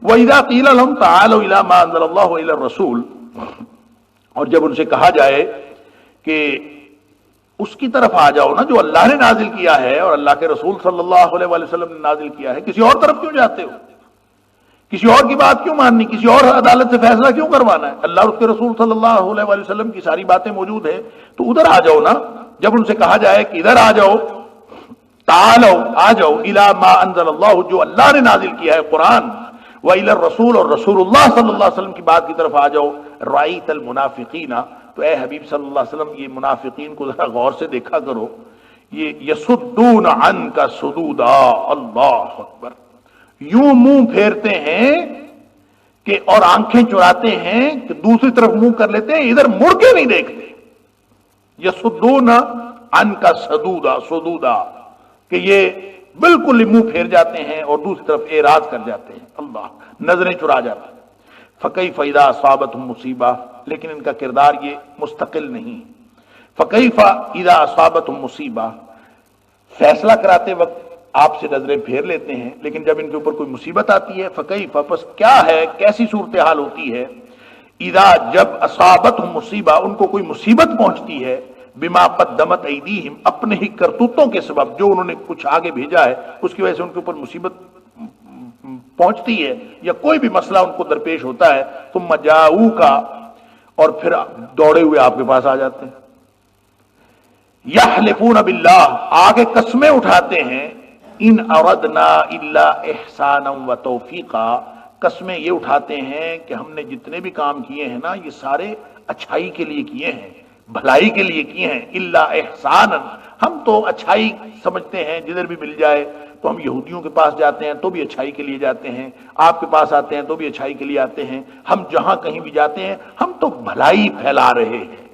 وَإِذَا قِيلَ لَهُمْ تَعَالَوْا إِلَىٰ مَا أَنزَلَ اللَّهُ وَإِلَى الرَّسُولِ، اور جب ان سے کہا جائے کہ اس کی طرف آ جاؤ نا جو اللہ نے نازل کیا ہے اور اللہ کے رسول صلی اللہ علیہ وسلم نے نازل کیا ہے، کسی اور طرف کیوں جاتے ہو؟ کسی اور کی بات کیوں ماننی؟ کسی اور عدالت سے فیصلہ کیوں کروانا ہے؟ اللہ اور اس کے رسول صلی اللہ علیہ وسلم کی ساری باتیں موجود ہیں، تو ادھر آ جاؤ نا۔ جب ان سے کہا جائے کہ ادھر آ جاؤ، تعالو آ جاؤ، الی ما انزل اللہ، جو اللہ نے نازل کیا ہے قرآن، وإلی الرسول، اور رسول اللہ صلی اللہ علیہ وسلم کی بات کی طرف آ جاؤ، رأیت المنافقین، تو اے حبیب صلی اللہ علیہ وسلم یہ منافقین کو ذرا غور سے دیکھا کرو، یہ یصدون عنک صدودا، اللہ اکبر، یوں منہ پھیرتے ہیں کہ اور آنکھیں چراتے ہیں کہ دوسری طرف منہ کر لیتے ہیں، ادھر مڑ کے نہیں دیکھتے۔ یصدون عنک صدودا، صدودا، کہ یہ بالکل منہ پھیر جاتے ہیں اور دوسری طرف اعراض کر جاتے ہیں، اللہ، نظریں چرا جاتے ہیں۔ فکیف اذا اصابتهم مصیبہ، لیکن ان کا کردار یہ مستقل نہیں۔ فکیف اذا اصابتهم مصیبہ، فیصلہ کراتے وقت آپ سے نظریں پھیر لیتے ہیں، لیکن جب ان کے اوپر کوئی مصیبت آتی ہے، فکیف، پس کیا ہے، کیسی صورتحال ہوتی ہے، اذا، جب اصابتهم مصیبہ، ان کو کوئی مصیبت پہنچتی ہے، بما قدمت ایدیہم، اپنے ہی کرتوتوں کے سبب، جو انہوں نے کچھ آگے بھیجا ہے اس کی وجہ سے ان کے اوپر مصیبت پہنچتی ہے، یا کوئی بھی مسئلہ ان کو درپیش ہوتا ہے، ثم جاؤوک، اور پھر دوڑے ہوئے آپ کے پاس آ جاتے ہیں، یحلفون باللہ، آگے قسمیں اٹھاتے ہیں، ان اردنا الا احسانا و توفیقا، قسمیں یہ اٹھاتے ہیں کہ ہم نے جتنے بھی کام کیے ہیں نا، یہ سارے اچھائی کے لیے کیے ہیں، بھلائی کے لیے کیے ہیں، الا احسانا، ہم تو اچھائی سمجھتے ہیں، جدھر بھی مل جائے تو ہم یہودیوں کے پاس جاتے ہیں تو بھی اچھائی کے لیے جاتے ہیں، آپ کے پاس آتے ہیں تو بھی اچھائی کے لیے آتے ہیں، ہم جہاں کہیں بھی جاتے ہیں ہم تو بھلائی پھیلا رہے ہیں،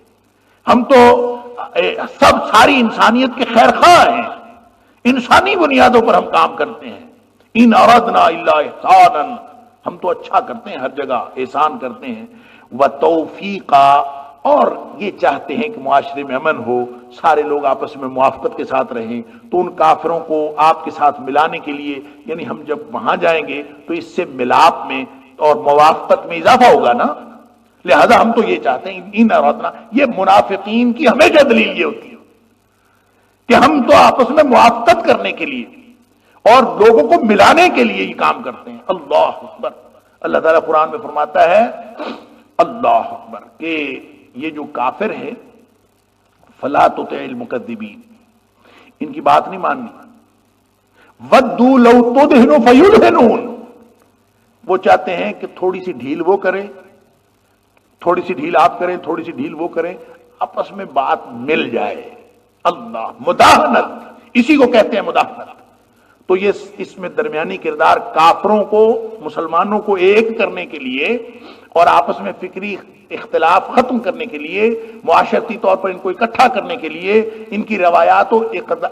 ہم تو سب ساری انسانیت کے خیر خواہ ہیں، انسانی بنیادوں پر ہم کام کرتے ہیں، ان اردنا الا احسانا، ہم تو اچھا کرتے ہیں، ہر جگہ احسان کرتے ہیں، وتوفیقا، اور یہ چاہتے ہیں کہ معاشرے میں امن ہو، سارے لوگ آپس میں موافقت کے ساتھ رہیں، تو ان کافروں کو آپ کے ساتھ ملانے کے لیے، یعنی ہم جب وہاں جائیں گے تو اس سے ملاپ میں اور موافقت میں اضافہ ہوگا نا، لہذا ہم تو یہ چاہتے ہیں، ان اردنا، یہ منافقین کی ہمیشہ دلیل یہ ہوتی ہے کہ ہم تو آپس میں موافقت کرنے کے لیے اور لوگوں کو ملانے کے لیے یہ کام کرتے ہیں، اللہ اکبر۔ اللہ تعالیٰ قرآن میں فرماتا ہے، اللہ اکبر، کہ یہ جو کافر ہے، فلا تطع المکذبین، ان کی بات نہیں ماننی، ودوا لو تدہن فیدہنون، وہ چاہتے ہیں کہ تھوڑی سی ڈھیل وہ کریں، تھوڑی سی ڈھیل آپ کریں، تھوڑی سی ڈھیل وہ کریں، آپس میں بات مل جائے، اللہ، مداہنت، اسی کو کہتے ہیں مداہنت۔ تو یہ اس میں درمیانی کردار کافروں کو مسلمانوں کو ایک کرنے کے لیے اور آپس میں فکری اختلاف ختم کرنے کے لیے، معاشرتی طور پر ان کو اکٹھا کرنے کے لیے، ان کی روایات و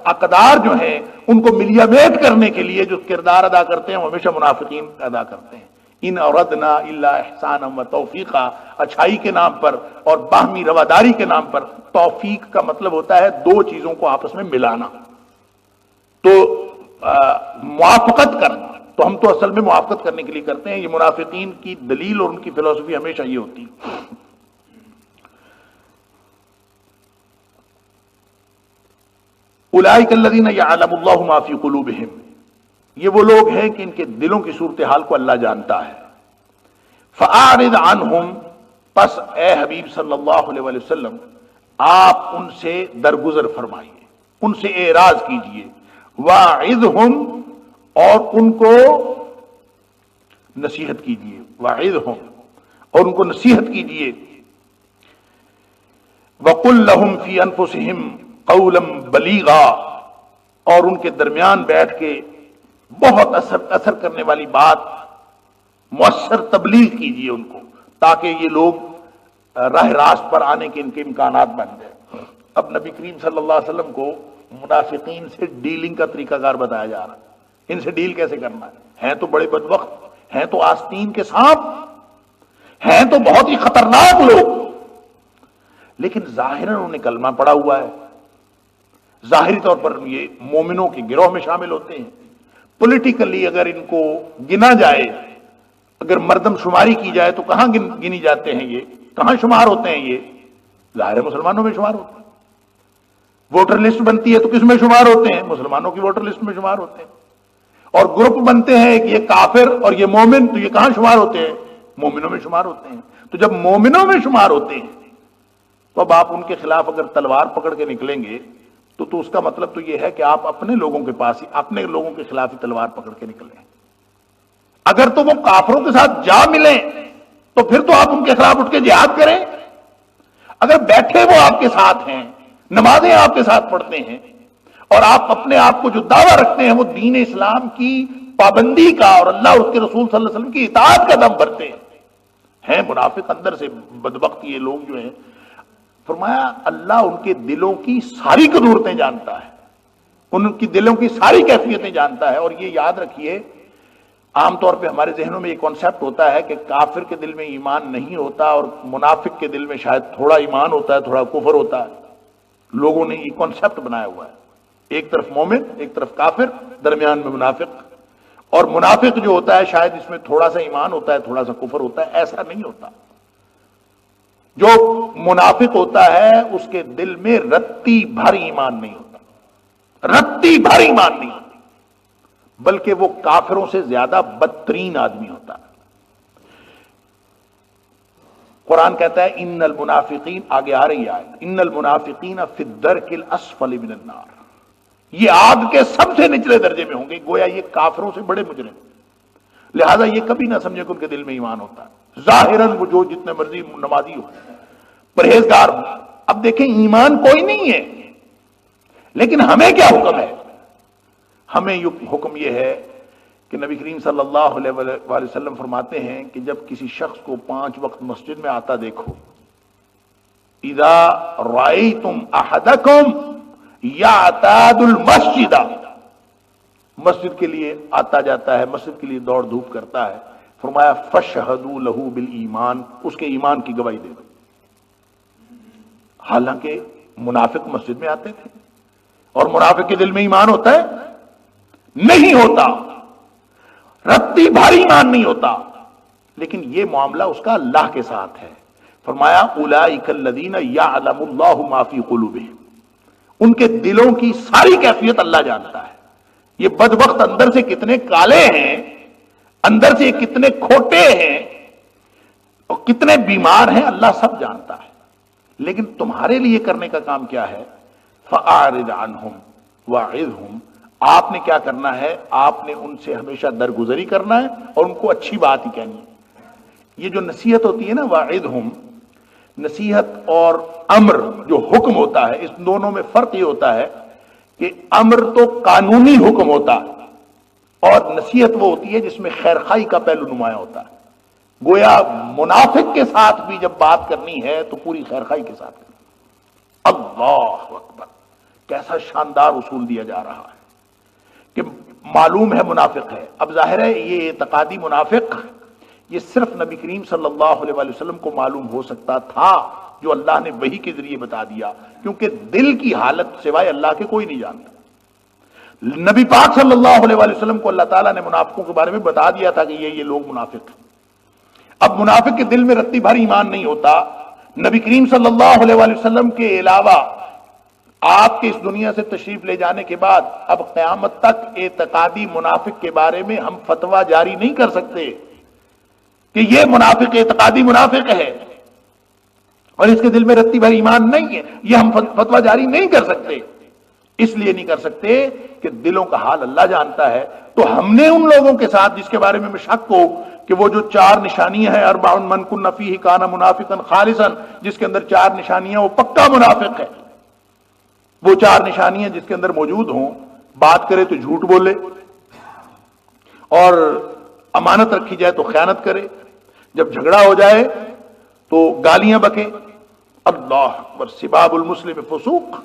اقدار جو ہیں ان کو ملیہ میٹ کرنے کے لیے جو کردار ادا کرتے ہیں وہ ہمیشہ منافقین ادا کرتے ہیں۔ ان اردنا الا احسانا و توفیقا، اچھائی کے نام پر اور باہمی رواداری کے نام پر۔ توفیق کا مطلب ہوتا ہے دو چیزوں کو آپس میں ملانا، تو موافقت کرنا، تو ہم تو اصل میں موافقت کرنے کے لیے کرتے ہیں۔ یہ منافقین کی دلیل اور ان کی فلسفی ہمیشہ یہ ہوتی ہے۔ اولئک الذین یعلم اللہ ما فی قلوبہم، یہ وہ لوگ ہیں کہ ان کے دلوں کی صورتحال کو اللہ جانتا ہے۔ فاعرض عنہم، پس اے حبیب صلی اللہ علیہ وسلم آپ ان سے درگزر فرمائیے، ان سے اعراض کیجئے۔ واعظہم، اور ان کو نصیحت کیجئے، واعظہم، اور ان کو نصیحت کیجئے۔ وقل لہم فی انفسہم قولا بلیغا، اور ان کے درمیان بیٹھ کے بہت اثر کرنے والی بات، مؤثر تبلیغ کیجئے ان کو، تاکہ یہ لوگ راہ راست پر آنے کے ان کے امکانات بن جائے۔ اب نبی کریم صلی اللہ علیہ وسلم کو منافقین سے ڈیلنگ کا طریقہ کار بتایا جا رہا ہے، ان سے ڈیل کیسے کرنا ہے۔ ہیں تو بڑے بدبخت، ہیں تو آستین کے سانپ، ہیں تو بہت ہی خطرناک لوگ، لیکن ظاہراً انہوں نے کلمہ پڑا ہوا ہے، ظاہری طور پر یہ مومنوں کے گروہ میں شامل ہوتے ہیں۔ پولیٹیکلی اگر ان کو گنا جائے اگر مردم شماری کی جائے تو کہاں گنی جاتے ہیں یہ؟ کہاں شمار ہوتے ہیں یہ؟ ظاہر مسلمانوں میں شمار ہوتے ہیں۔ ووٹر لسٹ بنتی ہے تو کس میں شمار ہوتے ہیں؟ مسلمانوں کی ووٹر لسٹ میں شمار ہوتے ہیں۔ اور گروپ بنتے ہیں کہ یہ کافر اور یہ مومن، تو یہ کہاں شمار ہوتے ہیں؟ مومنوں میں شمار ہوتے ہیں۔ تو جب مومنوں میں شمار ہوتے ہیں تو اب آپ ان کے خلاف اگر تلوار پکڑ کے نکلیں گے تو اس کا مطلب تو یہ ہے کہ آپ اپنے لوگوں کے پاس ہی، اپنے لوگوں کے خلاف ہی تلوار پکڑ کے نکلیں۔ اگر تو وہ کافروں کے ساتھ جا ملیں تو پھر تو آپ ان کے خلاف اٹھ کے جہاد کریں۔ اگر بیٹھے وہ آپ کے ساتھ ہیں، نمازیں آپ کے ساتھ پڑھتے ہیں، اور آپ اپنے آپ کو جو دعویٰ رکھتے ہیں وہ دین اسلام کی پابندی کا اور اللہ اور اس کے رسول صلی اللہ علیہ وسلم کی اطاعت کا دم بھرتے ہیں منافق اندر سے بدبخت یہ لوگ جو ہیں۔ فرمایا اللہ ان کے دلوں کی ساری قدورتیں جانتا ہے، ان کی دلوں کی ساری کیفیتیں جانتا ہے۔ اور یہ یاد رکھیے، عام طور پہ ہمارے ذہنوں میں یہ کانسیپٹ ہوتا ہے کہ کافر کے دل میں ایمان نہیں ہوتا اور منافق کے دل میں شاید تھوڑا ایمان ہوتا ہے، تھوڑا کفر ہوتا ہے۔ لوگوں نے یہ کانسیپٹ بنایا ہوا ہے، ایک طرف مومن، ایک طرف کافر، درمیان میں منافق۔ اور منافق جو ہوتا ہے شاید اس میں تھوڑا سا ایمان ہوتا ہے، تھوڑا سا کفر ہوتا ہے۔ ایسا نہیں ہوتا۔ جو منافق ہوتا ہے اس کے دل میں رتی بھر ایمان نہیں ہوتا، رتی بھر ایمان نہیں ہوتا، بلکہ وہ کافروں سے زیادہ بدترین آدمی ہوتا ہے۔ قرآن کہتا ہے ان المنافقین، آگے آ رہی ہے ان المنافقین فی الدرک الاسفل من النار، یہ آگ کے سب سے نچلے درجے میں ہوں گے۔ گویا یہ کافروں سے بڑے مجرم، لہذا یہ کبھی نہ سمجھے کہ ان کے دل میں ایمان ہوتا ہے۔ ظاہراً وہ جو جتنے مرضی نمازی ہو، پرہیزگار ہو، اب دیکھیں ایمان کوئی نہیں ہے، لیکن ہمیں کیا حکم ہے؟ ہمیں حکم یہ ہے کہ نبی کریم صلی اللہ علیہ وآلہ وسلم فرماتے ہیں کہ جب کسی شخص کو 5 وقت مسجد میں آتا دیکھو، اذا رأیتم احدکم یعتاد المسجد، مسجد کے لیے آتا جاتا ہے، مسجد کے لیے دوڑ دھوپ کرتا ہے، فرمایا فشہدوا لہ بالایمان، اس کے ایمان کی گواہی دے دو۔ حالانکہ منافق مسجد میں آتے تھے، اور منافق کے دل میں ایمان ہوتا ہے؟ نہیں ہوتا، رتی بھاری ایمان نہیں ہوتا۔ لیکن یہ معاملہ اس کا اللہ کے ساتھ ہے۔ فرمایا اولئک الذین یعلم اللہ ما فی قلوبہم، ان کے دلوں کی ساری کیفیت اللہ جانتا ہے۔ یہ بدبخت اندر سے کتنے کالے ہیں، اندر سے کتنے کھوٹے ہیں اور کتنے بیمار ہیں، اللہ سب جانتا ہے۔ لیکن تمہارے لیے کرنے کا کام کیا ہے؟ فَأَعْرِضْ عَنْهُمْ وَعِظْهُمْ، آپ نے کیا کرنا ہے؟ آپ نے ان سے ہمیشہ درگزری کرنا ہے اور ان کو اچھی بات ہی کہنی ہے۔ یہ جو نصیحت ہوتی ہے نا، وَعِظْهُمْ، نصیحت اور امر جو حکم ہوتا ہے، اس دونوں میں فرق یہ ہوتا ہے کہ امر تو قانونی حکم ہوتا ہے اور نصیحت وہ ہوتی ہے جس میں خیرخواہی کا پہلو نمایاں ہوتا ہے۔ گویا منافق کے ساتھ بھی جب بات کرنی ہے تو پوری خیرخواہی کے ساتھ کرنی۔ اللہ اکبر، کیسا شاندار اصول دیا جا رہا ہے کہ معلوم ہے منافق ہے۔ اب ظاہر ہے یہ اعتقادی منافق یہ صرف نبی کریم صلی اللہ علیہ وآلہ وسلم کو معلوم ہو سکتا تھا، جو اللہ نے وحی کے ذریعے بتا دیا، کیونکہ دل کی حالت سوائے اللہ کے کوئی نہیں جانتا۔ نبی پاک صلی اللہ علیہ وآلہ وسلم کو اللہ تعالیٰ نے منافقوں کے بارے میں بتا دیا تھا کہ یہ لوگ منافق ہیں۔ اب منافق کے دل میں رتی بھر ایمان نہیں ہوتا۔ نبی کریم صلی اللہ علیہ وآلہ وسلم کے علاوہ آپ کے اس دنیا سے تشریف لے جانے کے بعد اب قیامت تک اعتقادی منافق کے بارے میں ہم فتویٰ جاری نہیں کر سکتے کہ یہ منافق اعتقادی منافق ہے اور اس کے دل میں رتی بھر ایمان نہیں ہے، یہ ہم فتویٰ جاری نہیں کر سکتے۔ اس لیے نہیں کر سکتے کہ دلوں کا حال اللہ جانتا ہے۔ تو ہم نے ان لوگوں کے ساتھ جس کے بارے میں شک ہو کہ وہ جو 4 نشانیاں ہیں، 40 من کن فیہ کان منافقا خالصا، جس کے اندر 4 نشانیاں، وہ پکا منافق ہے۔ وہ 4 نشانیاں جس کے اندر موجود ہوں، بات کرے تو جھوٹ بولے، اور امانت رکھی جائے تو خیانت کرے، جب جھگڑا ہو جائے تو گالیاں بکے۔ اللہ اکبر، سباب المسلم فسوق،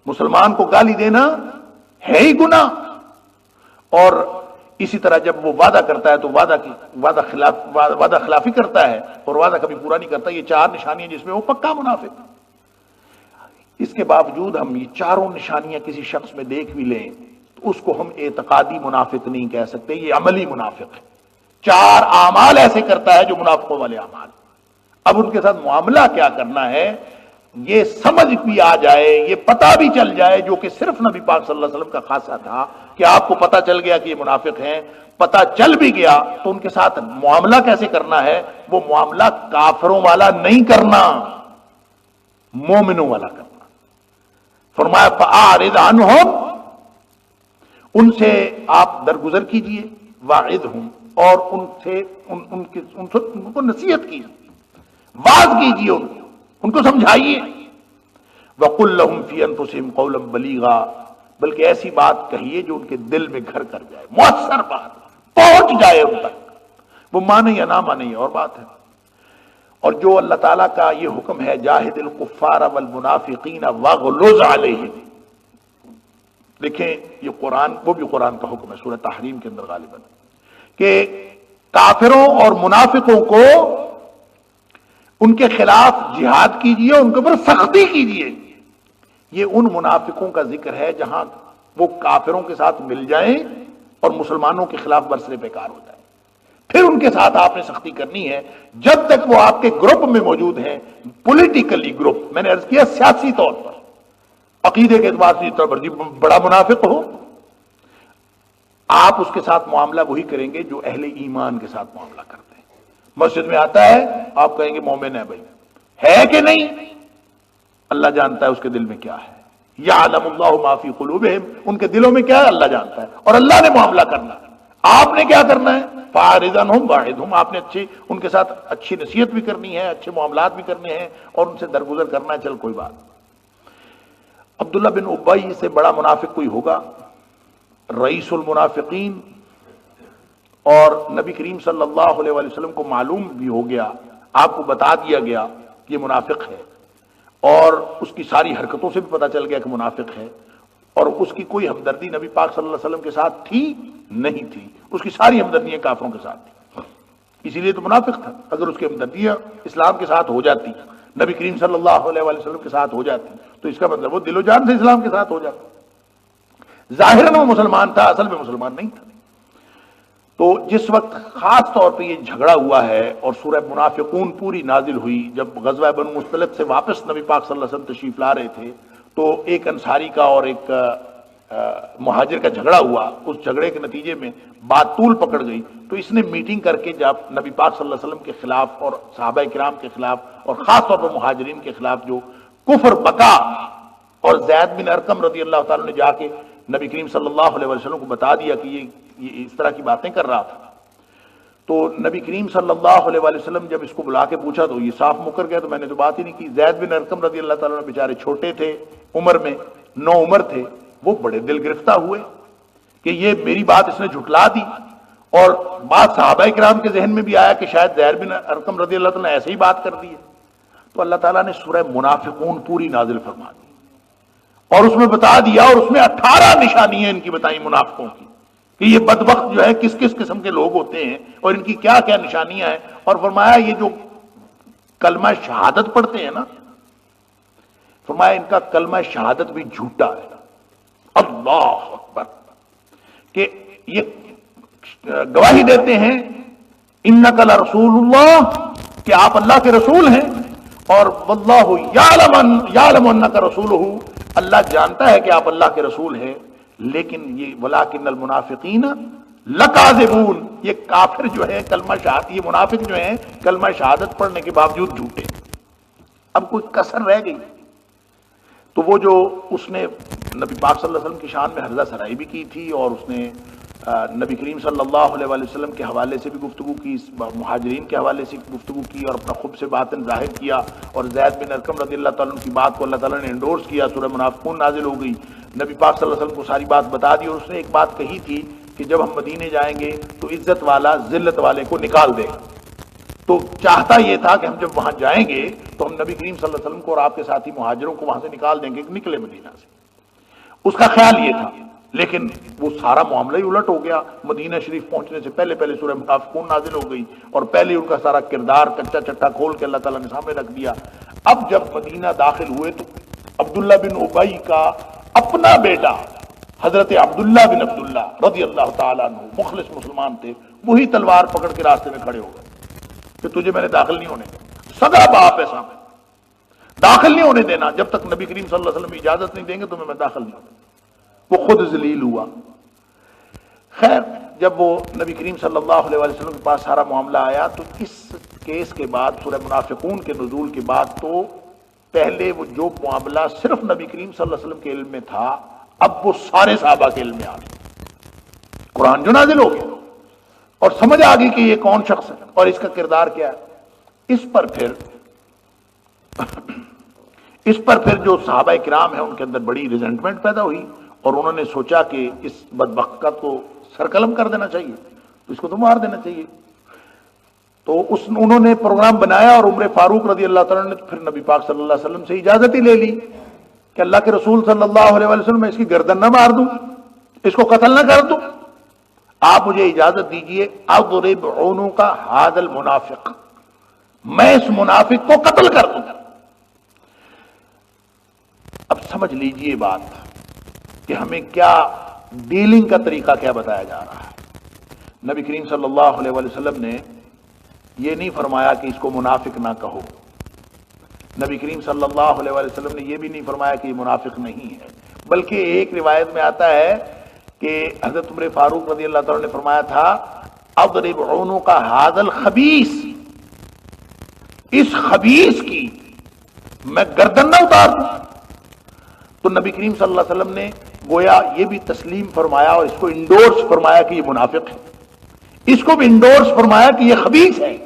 مسلمان کو گالی دینا ہے ہی گناہ۔ اور اسی طرح جب وہ وعدہ کرتا ہے تو وعدہ خلافی کرتا ہے اور وعدہ کبھی پورا نہیں کرتا۔ یہ 4 نشانیاں جس میں وہ پکا منافق ہے۔ اس کے باوجود ہم یہ 4 نشانیاں کسی شخص میں دیکھ بھی لیں تو اس کو ہم اعتقادی منافق نہیں کہہ سکتے، یہ عملی منافق ہے۔ 4 اعمال ایسے کرتا ہے جو منافقوں والے اعمال. اب ان کے ساتھ معاملہ کیا کرنا ہے یہ سمجھ بھی آ جائے, یہ پتہ بھی چل جائے, جو کہ صرف نبی پاک صلی اللہ علیہ وسلم کا خاصہ تھا کہ آپ کو پتہ چل گیا کہ یہ منافق ہیں, پتہ چل بھی گیا تو ان کے ساتھ معاملہ کیسے کرنا ہے, وہ معاملہ کافروں والا نہیں کرنا, مومنوں والا کرنا. فرمایا فَأَعْرِضْ عَنْهُمْ, ان سے آپ درگزر کیجئے, وَاعِظْهُمْ, اور ان کو نصیحت کیجئے, واعظ کیجئے, ان کو سمجھائیے. وَقُلْ لَهُمْ فِي أَنفُسِهِمْ قَوْلًا بَلِيغًا, بلکہ ایسی بات کہیے جو ان کے دل میں گھر کر جائے, مؤثر بات پہنچ جائے ان تک. وہ مانے یا نہ مانے یہ اور بات ہے. اور جو اللہ تعالیٰ کا یہ حکم ہے جاہد الکفار والمنافقین واغلظ علیہم, دیکھیں یہ قرآن, وہ بھی قرآن کا حکم ہے سورہ تحریم کے اندر غالباً, کہ کافروں اور منافقوں کو ان کے خلاف جہاد کیجئے, ان کے اوپر سختی کیجئے. یہ ان منافقوں کا ذکر ہے جہاں وہ کافروں کے ساتھ مل جائیں اور مسلمانوں کے خلاف برسر پیکار ہو جائیں, پھر ان کے ساتھ آپ نے سختی کرنی ہے. جب تک وہ آپ کے گروپ میں موجود ہیں, پولیٹیکلی گروپ, میں نے عرض کیا سیاسی طور پر, عقیدے کے اعتبار سے جتنا مرضی بڑا منافق ہو, آپ اس کے ساتھ معاملہ وہی کریں گے جو اہل ایمان کے ساتھ معاملہ کرتے ہیں. مسجد میں آتا ہے, آپ کہیں گے مومن ہے بھائی, ہے کہ نہیں, اللہ جانتا ہے اس کے دل میں کیا ہے. یعلم اللہ ما فی قلوبہم, ان کے دلوں میں کیا ہے اللہ جانتا ہے, اور اللہ نے معاملہ کرنا ہے. آپ نے کیا کرنا ہے, فاعرض عنہم واعظہم, آپ نے ان کے ساتھ اچھی نصیحت بھی کرنی ہے, اچھے معاملات بھی کرنے ہیں, اور ان سے درگزر کرنا ہے. چل کوئی بات. عبداللہ بن ابی سے بڑا منافق کوئی ہوگا, رئیس المنافقین, اور نبی کریم صلی اللہ علیہ وسلم کو معلوم بھی ہو گیا, آپ کو بتا دیا گیا کہ یہ منافق ہے, اور اس کی ساری حرکتوں سے بھی پتا چل گیا کہ منافق ہے, اور اس کی کوئی ہمدردی نبی پاک صلی اللہ علیہ وسلم کے ساتھ تھی نہیں تھی, اس کی ساری ہمدردیاں کافروں کے ساتھ تھی, اسی لیے تو منافق تھا. اگر اس کی ہمدردیاں اسلام کے ساتھ ہو جاتی, نبی کریم صلی اللہ علیہ وسلم کے ساتھ ہو جاتی, تو اس کا مطلب وہ دل و جان سے اسلام کے ساتھ ہو جاتا. ظاہراً وہ مسلمان تھا, اصل میں مسلمان نہیں تھا. تو جس وقت خاص طور پہ یہ جھگڑا ہوا ہے اور سورہ منافقون پوری نازل ہوئی, جب غزوہ بنو مصطلق سے واپس نبی پاک صلی اللہ علیہ وسلم تشریف لا رہے تھے, تو ایک انصاری کا اور ایک مہاجر کا جھگڑا ہوا. اس جھگڑے کے نتیجے میں بات طول پکڑ گئی, تو اس نے میٹنگ کر کے جب نبی پاک صلی اللہ علیہ وسلم کے خلاف اور صحابہ کرام کے خلاف اور خاص طور پر مہاجرین کے خلاف جو کفر بکا, اور زید بن ارقم رضی اللہ تعالیٰ نے جا کے نبی کریم صلی اللہ علیہ وسلم کو بتا دیا کہ یہ اس طرح کی باتیں کر رہا تھا. تو نبی کریم صلی اللہ علیہ وسلم جب اس کو بلا کے پوچھا تو یہ صاف مکر گیا, تو میں نے تو بات ہی نہیں کی. زید بن ارقم رضی اللہ تعالیٰ نے بیچارے چھوٹے تھے عمر میں, 9 عمر تھے, وہ بڑے دل گرفتہ ہوئے کہ یہ میری بات اس نے جھٹلا دی, اور بات صحابہ کرام کے ذہن میں بھی آیا کہ شاید زید بن ارقم رضی اللہ تعالیٰ نے ایسے ہی بات کر دی ہے. تو اللہ تعالیٰ نے سورہ منافقون پوری نازل فرما دی, اور اس میں بتا دیا, اور اس میں 18 نشانیاں ان کی بتائیں منافقوں کی, کہ یہ بدبخت جو ہے کس کس قسم کے لوگ ہوتے ہیں اور ان کی کیا کیا نشانیاں ہیں. اور فرمایا یہ جو کلمہ شہادت پڑھتے ہیں نا, فرمایا ان کا کلمہ شہادت بھی جھوٹا ہے. اللہ اکبر, کہ یہ گواہی دیتے ہیں انک لرسول اللہ, کہ آپ اللہ کے رسول ہیں, اور واللہ یعلم انک رسولہ, اللہ جانتا ہے کہ آپ اللہ کے رسول ہیں, لیکن یہ ولکن المنافقین لکاذبون, یہ کافر جو ہے کلمہ شہادت, یہ منافق جو ہیں کلمہ شہادت پڑھنے کے باوجود جھوٹے. اب کوئی کسر رہ گئی, تو وہ جو اس نے نبی پاک صلی اللہ علیہ وسلم کی شان میں حرزہ سرائی بھی کی تھی, اور اس نے نبی کریم صلی اللہ علیہ وسلم کے حوالے سے بھی گفتگو کی, مہاجرین کے حوالے سے گفتگو کی, اور اپنا خب سے باطن ظاہر کیا, اور زید بن ارقم رضی اللہ تعالیٰ عنہ کی بات کو اللہ تعالیٰ نے انڈورس کیا. سورہ منافقون نازل ہو گئی, نبی پاک صلی اللہ علیہ وسلم کو ساری بات بتا دی, اور اس نے ایک بات کہی تھی کہ جب ہم مدینے جائیں گے تو عزت والا ذلت والے کو نکال دے گا. تو چاہتا یہ تھا کہ ہم جب وہاں جائیں گے تو ہم نبی کریم صلی اللہ علیہ وسلم کو اور آپ کے ساتھی مہاجروں کو وہاں سے نکال دیں گے کہ نکلے مدینہ سے. اس کا خیال یہ تھا, لیکن وہ سارا معاملہ ہی الٹ ہو گیا. مدینہ شریف پہنچنے سے پہلے پہلے سورہ منافقون نازل ہو گئی, اور پہلے ان کا سارا کردار کچا چٹا کھول کے اللہ تعالیٰ نے سامنے رکھ دیا. اب جب مدینہ داخل ہوئے تو عبداللہ بن ابی کا اپنا بیٹا حضرت عبداللہ بن عبداللہ رضی اللہ تعالیٰ عنہ, مخلص مسلمان تھے, وہی تلوار پکڑ کے راستے میں کھڑے ہو گئے کہ تجھے میں نے داخل نہیں ہونے دینا، سگا باپ ہے سامنے، داخل نہیں ہونے دینا، جب تک نبی کریم صلی اللہ علیہ وسلم اجازت نہیں دیں گے تمہیں میں داخل نہیں ہونے دینا۔ وہ خود ذلیل ہوا۔ خیر جب وہ نبی کریم صلی اللہ علیہ وسلم کے پاس سارا معاملہ آیا تو اس کیس کے بعد سورہ منافقون کے نزول کے بعد تو پہلے وہ جو معاملہ صرف نبی کریم صلی اللہ علیہ وسلم کے علم میں تھا اب وہ سارے صحابہ کے علم میں آ گیا، قرآن جو نازل ہو گیا اور سمجھ آ گئی کہ یہ کون شخص ہے اور اس کا کردار کیا ہے۔ اس پر پھر جو صحابہ کرام ہیں ان کے اندر بڑی ریزنٹمنٹ پیدا ہوئی اور انہوں نے سوچا کہ اس بدبخت کو سرقلم کر دینا چاہیے، تو اس کو تو مار دینا چاہیے۔ تو انہوں نے پروگرام بنایا اور عمر فاروق رضی اللہ تعالیٰ نے پھر نبی پاک صلی اللہ علیہ وسلم سے اجازت ہی لے لی کہ اللہ کے رسول صلی اللہ علیہ وسلم میں اس کی گردن نہ مار دوں، اس کو قتل نہ کر دوں، آپ مجھے اجازت دیجئے اضرب عنق ھذا المنافق، میں اس منافق کو قتل کر دوں۔ اب سمجھ لیجئے بات کہ ہمیں کیا ڈیلنگ کا طریقہ کیا بتایا جا رہا ہے۔ نبی کریم صلی اللہ علیہ وسلم نے یہ نہیں فرمایا کہ اس کو منافق نہ کہو، نبی کریم صلی اللہ علیہ وسلم نے یہ بھی نہیں فرمایا کہ یہ منافق نہیں ہے، بلکہ ایک روایت میں آتا ہے کہ حضرت عمر فاروق رضی اللہ تعالیٰ نے فرمایا تھا اضرب عنق ھذا الخبیث، اس خبیث کی میں گردن نہ اتار دوں۔ تو نبی کریم صلی اللہ علیہ وسلم نے گویا یہ بھی تسلیم فرمایا اور اس کو انڈورس فرمایا کہ یہ منافق ہے، اس کو بھی انڈورس فرمایا کہ یہ خبیث ہے،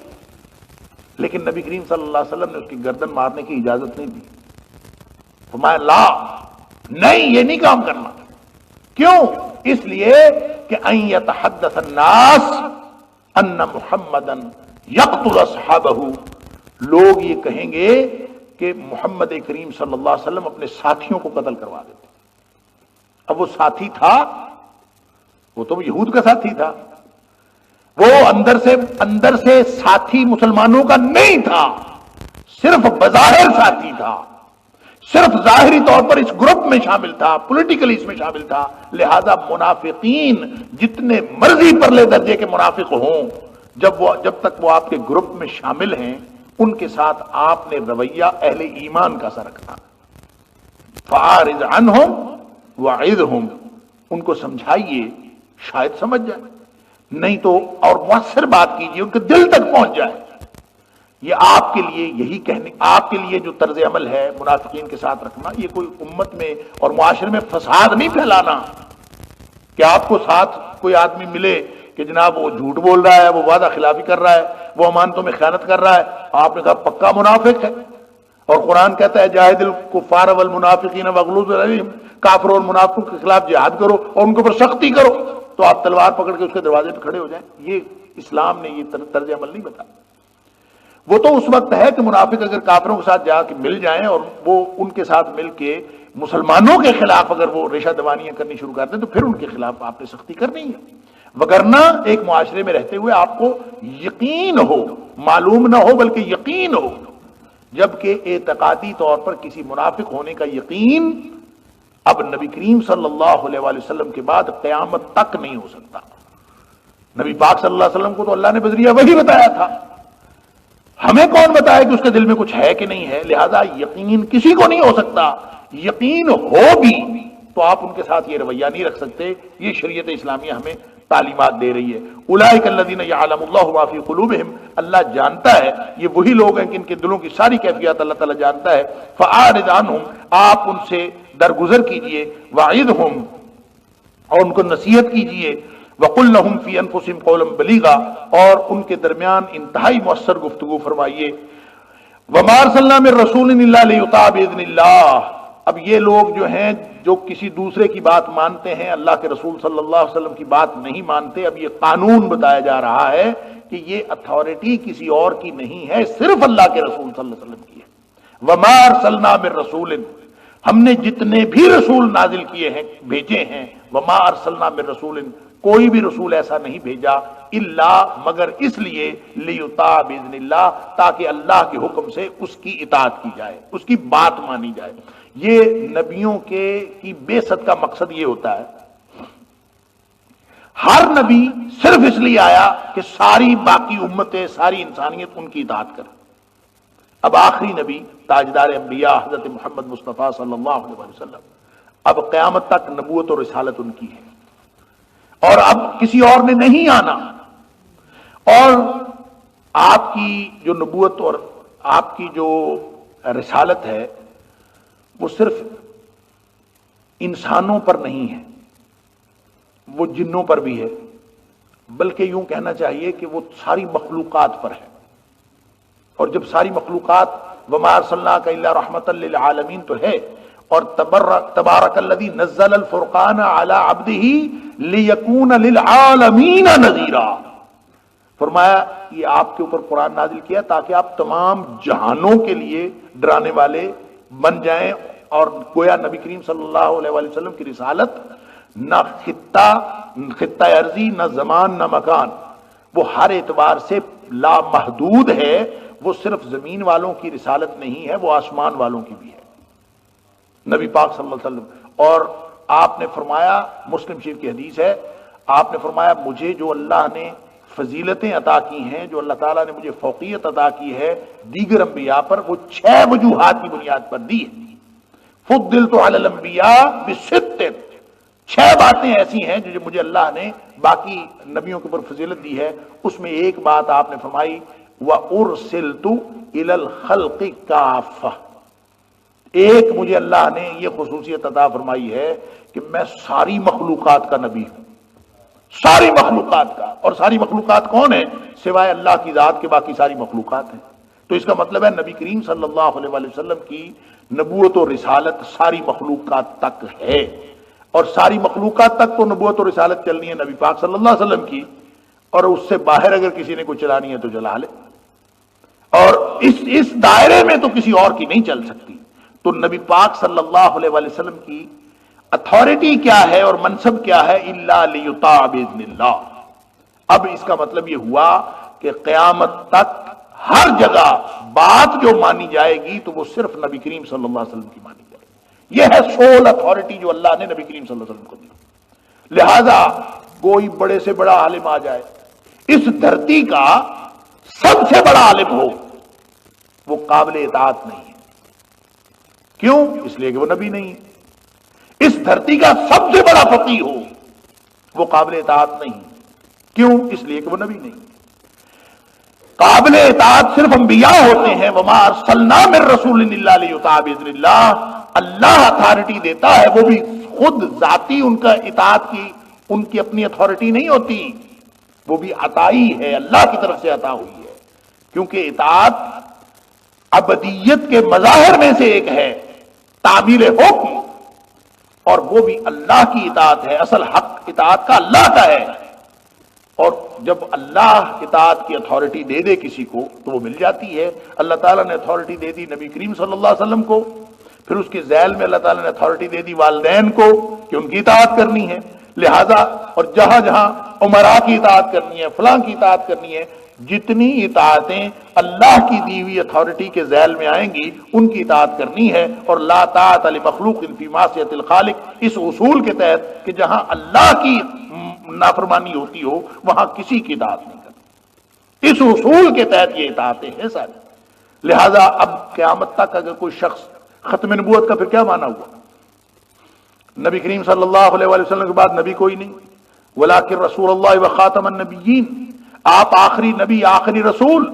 لیکن نبی کریم صلی اللہ علیہ وسلم نے اس کی گردن مارنے کی اجازت نہیں دی۔ فرمایا لا، نہیں یہ نہیں کام کرنا۔ کیوں؟ اس لیے کہ ان یتحدث الناس ان محمدا یقتل اصحابہ، لوگ یہ کہیں گے کہ محمد کریم صلی اللہ علیہ وسلم اپنے ساتھیوں کو قتل کروا دیتے۔ اب وہ ساتھی تھا، وہ تو یہود کا ساتھی تھا، وہ اندر سے ساتھی مسلمانوں کا نہیں تھا، صرف بظاہر ساتھی تھا، صرف ظاہری طور پر اس گروپ میں شامل تھا، پولیٹیکلی اس میں شامل تھا۔ لہذا منافقین جتنے مرضی پرلے درجے کے منافق ہوں، جب تک وہ آپ کے گروپ میں شامل ہیں ان کے ساتھ آپ نے رویہ اہل ایمان کا سا رکھنا۔ فَأَعْرِضْ عَنْهُمْ وَعِظْهُمْ، ان کو سمجھائیے شاید سمجھ جائے، نہیں تو اور مؤثر بات کیجیے، ان کے دل تک پہنچ جائے۔ یہ آپ کے لیے یہی کہنے، آپ کے لیے جو طرز عمل ہے منافقین کے ساتھ رکھنا، یہ کوئی امت میں اور معاشرے میں فساد نہیں پھیلانا کہ آپ کو ساتھ کوئی آدمی ملے کہ جناب وہ جھوٹ بول رہا ہے، وہ وعدہ خلافی کر رہا ہے، وہ امانتوں میں خیانت کر رہا ہے، آپ نے کہا پکا منافق ہے، اور قرآن کہتا ہے جاہد الکفار والمنافقین واغلظ علیہم، کافر اور منافقوں کے خلاف جہاد کرو اور ان کے اوپر سختی کرو، تو آپ تلوار پکڑ کے اس کے دروازے پہ کھڑے ہو جائیں۔ یہ اسلام نے یہ طرز عمل نہیں بتایا۔ وہ تو اس وقت ہے کہ منافق اگر کافروں کے ساتھ جا کے مل جائیں اور وہ ان کے ساتھ مل کے مسلمانوں کے خلاف اگر وہ ریشہ دوانیاں کرنی شروع کر دیں تو پھر ان کے خلاف آپ نے سختی کرنی ہے، وگرنہ ایک معاشرے میں رہتے ہوئے آپ کو یقین ہو، معلوم نہ ہو بلکہ یقین ہو، جبکہ اعتقادی طور پر کسی منافق ہونے کا یقین اب نبی کریم صلی اللہ علیہ وآلہ وسلم کے بعد قیامت تک نہیں ہو سکتا۔ نبی پاک صلی اللہ علیہ وسلم کو تو اللہ نے بذریعہ وحی بتایا تھا، ہمیں کون بتائے کہ اس کے دل میں کچھ ہے کہ نہیں ہے، لہذا یقین کسی کو نہیں ہو سکتا۔ یقین ہو بھی تو آپ ان کے ساتھ یہ رویہ نہیں رکھ سکتے۔ یہ شریعت اسلامیہ ہمیں تعلیمات دے رہی ہے۔ اولئک الذین یعلم اللہ ما فی قلوبہم، اللہ جانتا ہے، یہ وہی لوگ ہیں کہ ان کے دلوں کی ساری کیفیات اللہ تعالیٰ جانتا ہے۔ فاعرض عنہم، آپ ان سے درگزر کیجئے، وعظہم، اور ان کو نصیحت کیجئے، وقل لهم فی انفسہم قولا بلیغا، اور ان کے درمیان انتہائی مؤثر گفتگو فرمائیے۔ وما ارسلنا من رسول الا لیطاع باذن اللہ، اب یہ لوگ جو ہیں جو کسی دوسرے کی بات مانتے ہیں، اللہ کے رسول صلی اللہ علیہ وسلم کی بات نہیں مانتے، اب یہ قانون بتایا جا رہا ہے کہ یہ اتھارٹی کسی اور کی نہیں ہے، صرف اللہ کے رسول صلی اللہ علیہ وسلم کی ہے۔ وما ارسلنا من رسول، ہم نے جتنے بھی رسول نازل کیے ہیں، بھیجے ہیں، وما ارسلنا من رسول، کوئی بھی رسول ایسا نہیں بھیجا الا مگر اس لیے لیطاع باذن اللہ، تاکہ اللہ کے حکم سے اس کی اطاعت کی جائے، اس کی بات مانی جائے۔ یہ نبیوں کی بعثت کا مقصد یہ ہوتا ہے۔ ہر نبی صرف اس لیے آیا کہ ساری باقی امتیں، ساری انسانیت ان کی اطاعت کرے۔ اب آخری نبی تاجدار انبیاء حضرت محمد مصطفیٰ صلی اللہ علیہ وسلم، اب قیامت تک نبوت اور رسالت ان کی ہے، اور اب کسی اور نے نہیں آنا، اور آپ کی جو نبوت اور آپ کی جو رسالت ہے وہ صرف انسانوں پر نہیں ہے، وہ جنوں پر بھی ہے، بلکہ یوں کہنا چاہیے کہ وہ ساری مخلوقات پر ہے۔ اور جب ساری مخلوقات وما ارسلناک الا رحمۃ للعالمین تو ہے، اور تبارک الذی نزل الفرقان علی عبدہ لیکون للعالمین نذیرا، فرمایا یہ آپ کے اوپر قرآن نازل کیا تاکہ آپ تمام جہانوں کے لیے ڈرانے والے بن جائیں۔ اور گویا نبی کریم صلی اللہ علیہ وآلہ وسلم کی رسالت نہ خطہ ارضی، نہ زمان، نہ مکان، وہ ہر اعتبار سے لامحدود ہے۔ وہ صرف زمین والوں کی رسالت نہیں ہے، وہ آسمان والوں کی بھی ہے، نبی پاک صلی اللہ علیہ وسلم۔ اور آپ نے فرمایا، مسلم شریف کی حدیث ہے، آپ نے فرمایا مجھے جو اللہ نے فضیلتیں عطا کی ہیں، جو اللہ تعالیٰ نے مجھے فوقیت عطا کی ہے دیگر انبیاء پر، وہ 6 وجوہات کی بنیاد پر دی ہے۔ فضلت علی الانبیاء بست، 6 باتیں ایسی ہیں جو مجھے اللہ نے باقی نبیوں کے اوپر فضیلت دی ہے۔ اس میں ایک بات آپ نے فرمائی وَأُرْسِلْتُ إِلَى الْخَلْقِ كَافَّةً، ایک مجھے اللہ نے یہ خصوصیت عطا فرمائی ہے کہ میں ساری مخلوقات کا نبی ہوں، ساری مخلوقات کا۔ اور ساری مخلوقات کون ہیں؟ سوائے اللہ کی ذات کے باقی ساری مخلوقات ہیں۔ تو اس کا مطلب ہے نبی کریم صلی اللہ علیہ وآلہ وسلم کی نبوت و رسالت ساری مخلوقات تک ہے، اور ساری مخلوقات تک تو نبوت و رسالت چلنی ہے نبی پاک صلی اللہ علیہ وسلم کی، اور اس سے باہر اگر کسی نے کوئی چلانی ہے تو چلا لے، اور اس دائرے میں تو کسی اور کی نہیں چل سکتی۔ تو نبی پاک صلی اللہ علیہ وآلہ وسلم کی اتھارٹی کیا ہے اور منصب کیا ہے؟ الا لیطاع باذن اللہ۔ اب اس کا مطلب یہ ہوا کہ قیامت تک ہر جگہ بات جو مانی جائے گی تو وہ صرف نبی کریم صلی اللہ علیہ وسلم کی مانی جائے گی۔ یہ ہے سول اتھارٹی جو اللہ نے نبی کریم صلی اللہ علیہ وسلم کو دی۔ لہذا کوئی بڑے سے بڑا عالم آ جائے، اس دھرتی کا سب سے بڑا عالم ہو، وہ قابل اطاعت نہیں ہے۔ کیوں؟ اس لیے کہ وہ نبی نہیں ہے۔ اس دھرتی کا سب سے بڑا فقیہ ہو، وہ قابل اطاعت نہیں ہے۔ کیوں؟ اس لیے کہ وہ نبی نہیں ہے۔ قابل اطاعت صرف انبیاء ہوتے ہیں، وما ارسلنا من رسول الا لیطاع باذن اللہ۔ اللہ اتھارٹی دیتا ہے، وہ بھی خود ذاتی ان کا اطاعت کی ان کی اپنی اتھارٹی نہیں ہوتی، وہ بھی عطائی ہے، اللہ کی طرف سے عطا ہوئی ہے۔ کیونکہ اطاعت ابدیت کے مظاہر میں سے ایک ہے، تعبیر حکم، اور وہ بھی اللہ کی اطاعت ہے۔ اصل حق اطاعت کا اللہ کا ہے، اور جب اللہ اطاعت کی اتھارٹی دے دے کسی کو تو وہ مل جاتی ہے۔ اللہ تعالیٰ نے اتھارٹی دے دی نبی کریم صلی اللہ علیہ وسلم کو، پھر اس کے ذیل میں اللہ تعالیٰ نے اتھارٹی دے دی والدین کو کہ ان کی اطاعت کرنی ہے۔ لہذا اور جہاں جہاں عمراء کی اطاعت کرنی ہے، فلاں کی اطاعت کرنی ہے، جتنی اطاعتیں اللہ کی دی ہوئی اتھارٹی کے ذیل میں آئیں گی ان کی اطاعت کرنی ہے۔ اور لا طاعت لمخلوق فی معصیۃ الخالق، اس اصول کے تحت کہ جہاں اللہ کی نافرمانی ہوتی ہو وہاں کسی کی اطاعت نہیں کرنی، اس اصول کے تحت یہ اطاعتیں ہیں ساری۔ لہذا اب قیامت تک اگر کوئی شخص، ختم نبوت کا پھر کیا معنی ہوا؟ نبی کریم صلی اللہ علیہ وآلہ وسلم کے بعد نبی کوئی نہیں، ولکن رسول اللہ وخاتم النبیین، آپ آخری نبی، آخری رسول۔